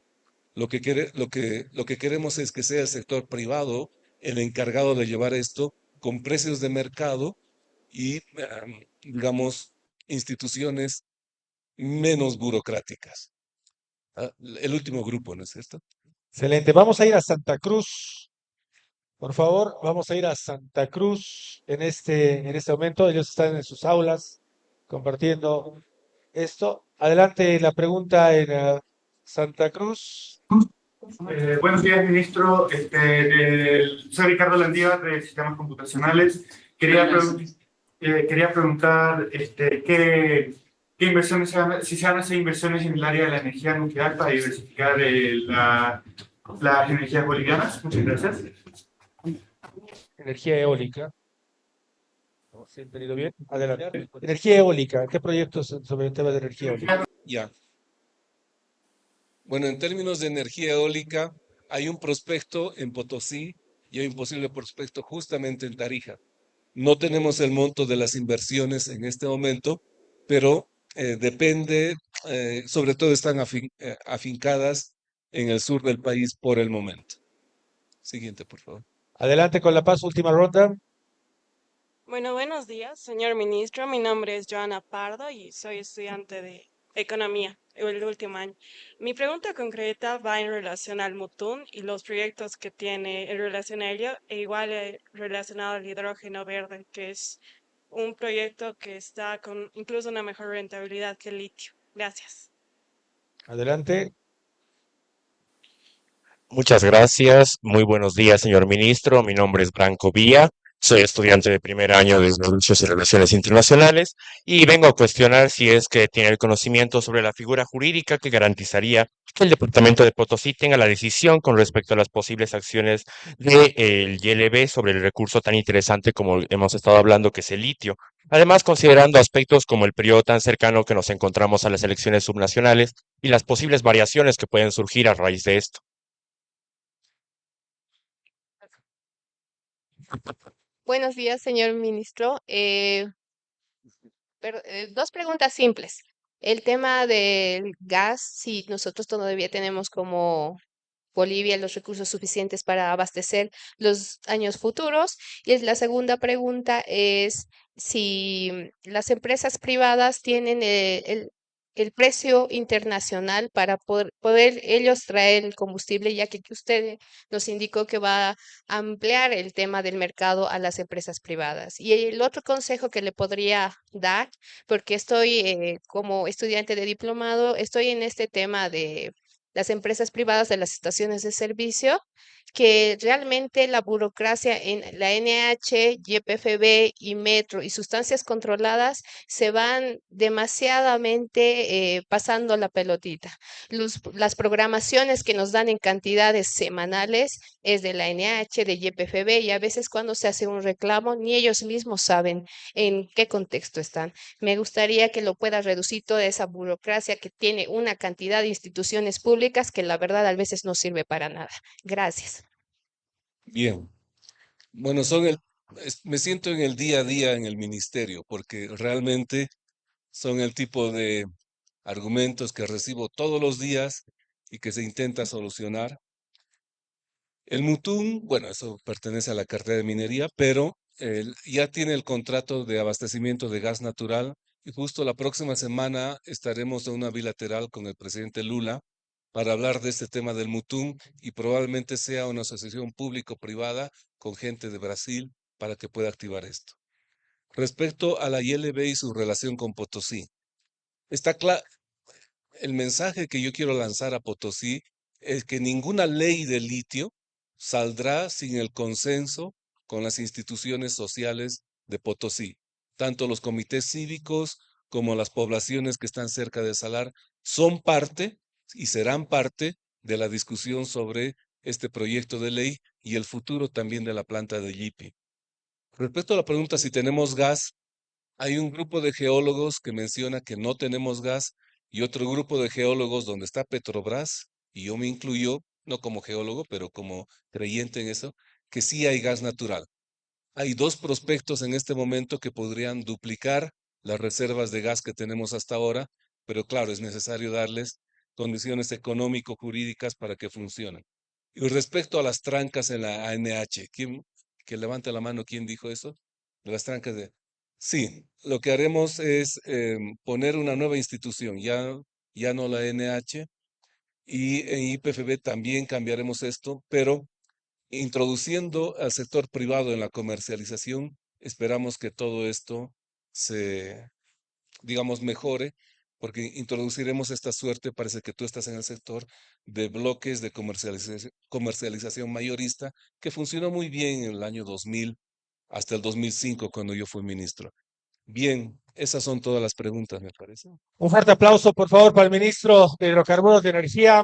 Lo que queremos es que sea el sector privado el encargado de llevar esto con precios de mercado y, digamos, instituciones menos burocráticas. El último grupo, ¿no es cierto? Excelente. Vamos a ir a Santa Cruz. Por favor, vamos a ir a Santa Cruz en este momento. Ellos están en sus aulas compartiendo esto. Adelante la pregunta en Santa Cruz. Buenos días, ministro. Soy Ricardo Landívar de Sistemas Computacionales. Quería preguntar qué inversiones si se van a hacer inversiones en el área de la energía nuclear para diversificar las energías bolivianas. Muchas gracias. Energía eólica. ¿Se ha entendido bien? Adelante. Energía eólica. ¿Qué proyectos sobre el tema de energía eólica? Ya. Bueno, en términos de energía eólica, hay un prospecto en Potosí y hay un posible prospecto justamente en Tarija. No tenemos el monto de las inversiones en este momento, pero depende, sobre todo están afincadas en el sur del país por el momento. Siguiente, por favor. Adelante con La Paz, última ronda. Bueno, buenos días, señor ministro. Mi nombre es Joana Pardo y soy estudiante de Economía, el último año. Mi pregunta concreta va en relación al Mutún y los proyectos que tiene en relación a ello, e igual relacionado al hidrógeno verde, que es un proyecto que está con incluso una mejor rentabilidad que el litio. Gracias. Adelante. Muchas gracias. Muy buenos días, señor ministro. Mi nombre es Branco Vía. Soy estudiante de primer año de Negocios y Relaciones Internacionales y vengo a cuestionar si es que tiene el conocimiento sobre la figura jurídica que garantizaría que el departamento de Potosí tenga la decisión con respecto a las posibles acciones del YLB sobre el recurso tan interesante como hemos estado hablando, que es el litio. Además, considerando aspectos como el periodo tan cercano que nos encontramos a las elecciones subnacionales y las posibles variaciones que pueden surgir a raíz de esto. Buenos días, señor ministro. Dos preguntas simples. El tema del gas, si nosotros todavía tenemos como Bolivia los recursos suficientes para abastecer los años futuros. Y la segunda pregunta es si las empresas privadas tienen el precio internacional para poder ellos traer el combustible, ya que usted nos indicó que va a ampliar el tema del mercado a las empresas privadas. Y el otro consejo que le podría dar, porque estoy como estudiante de diplomado, estoy en este tema de las empresas privadas de las estaciones de servicio, que realmente la burocracia en la NH, YPFB y Metro y sustancias controladas se van demasiadamente pasando la pelotita. Las programaciones que nos dan en cantidades semanales es de la NH, de YPFB, y a veces cuando se hace un reclamo ni ellos mismos saben en qué contexto están. Me gustaría que lo pueda reducir toda esa burocracia que tiene una cantidad de instituciones públicas que la verdad a veces no sirve para nada. Gracias. Bien. Bueno, me siento en el día a día en el ministerio, porque realmente son el tipo de argumentos que recibo todos los días y que se intenta solucionar. El Mutum, bueno, eso pertenece a la cartera de minería, pero ya tiene el contrato de abastecimiento de gas natural y justo la próxima semana estaremos en una bilateral con el presidente Lula para hablar de este tema del Mutum y probablemente sea una asociación público-privada con gente de Brasil para que pueda activar esto. Respecto a la ILB y su relación con Potosí, está claro, el mensaje que yo quiero lanzar a Potosí es que ninguna ley de litio saldrá sin el consenso con las instituciones sociales de Potosí. Tanto los comités cívicos como las poblaciones que están cerca del salar son parte y serán parte de la discusión sobre este proyecto de ley y el futuro también de la planta de Yipi. Respecto a la pregunta si tenemos gas, hay un grupo de geólogos que menciona que no tenemos gas y otro grupo de geólogos donde está Petrobras, y yo me incluyo, no como geólogo, pero como creyente en eso, que sí hay gas natural. Hay 2 prospectos en este momento que podrían duplicar las reservas de gas que tenemos hasta ahora, pero claro, es necesario darles condiciones económico-jurídicas para que funcionen. Y respecto a las trancas en la ANH, que levante la mano, ¿quién dijo eso? De las trancas de... Sí, lo que haremos es poner una nueva institución, ya no la NH, y en IPFB también cambiaremos esto, pero introduciendo al sector privado en la comercialización, esperamos que todo esto se, digamos, mejore, porque introduciremos esta suerte, parece que tú estás en el sector de bloques de comercialización mayorista, que funcionó muy bien en el año 2000 hasta el 2005, cuando yo fui ministro. Bien, esas son todas las preguntas, me parece. Un fuerte aplauso, por favor, para el ministro de Hidrocarburos de Energía.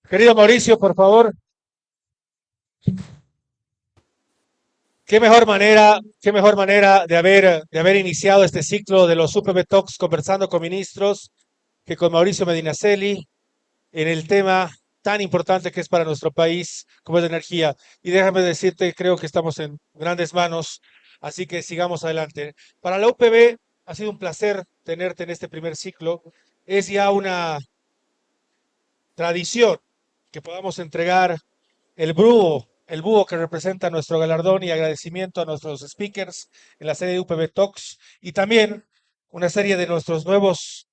Querido Mauricio, por favor. Qué mejor manera de haber iniciado este ciclo de los UPB Talks conversando con ministros que con Mauricio Medinaceli en el tema tan importante que es para nuestro país como es la energía. Y déjame decirte, creo que estamos en grandes manos, así que sigamos adelante. Para la UPB ha sido un placer tenerte en este primer ciclo. Es ya una tradición que podamos entregar el búho que representa nuestro galardón y agradecimiento a nuestros speakers en la serie de UPB Talks y también una serie de nuestros nuevos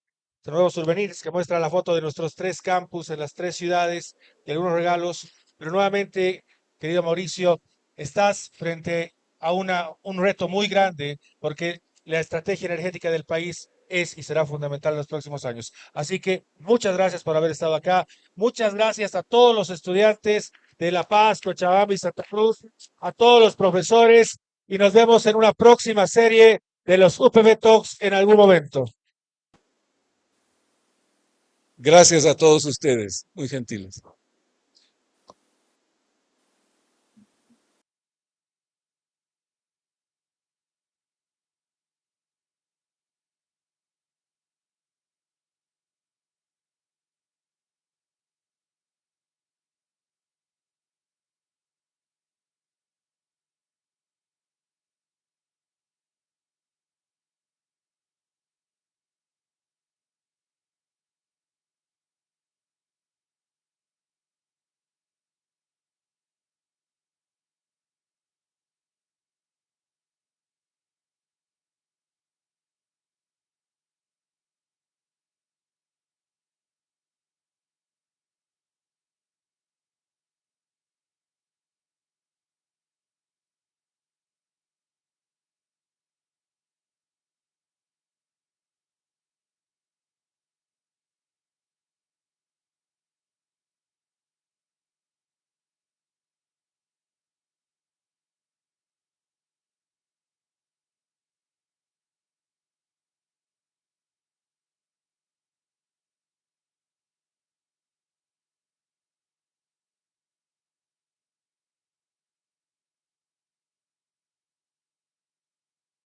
souvenirs que muestra la foto de nuestros 3 campus en las 3 ciudades y algunos regalos. Pero nuevamente, querido Mauricio, estás frente a un reto muy grande porque la estrategia energética del país es y será fundamental en los próximos años. Así que muchas gracias por haber estado acá. Muchas gracias a todos los estudiantes de La Paz, Cochabamba y Santa Cruz, a todos los profesores y nos vemos en una próxima serie de los UPB Talks en algún momento. Gracias a todos ustedes, muy gentiles.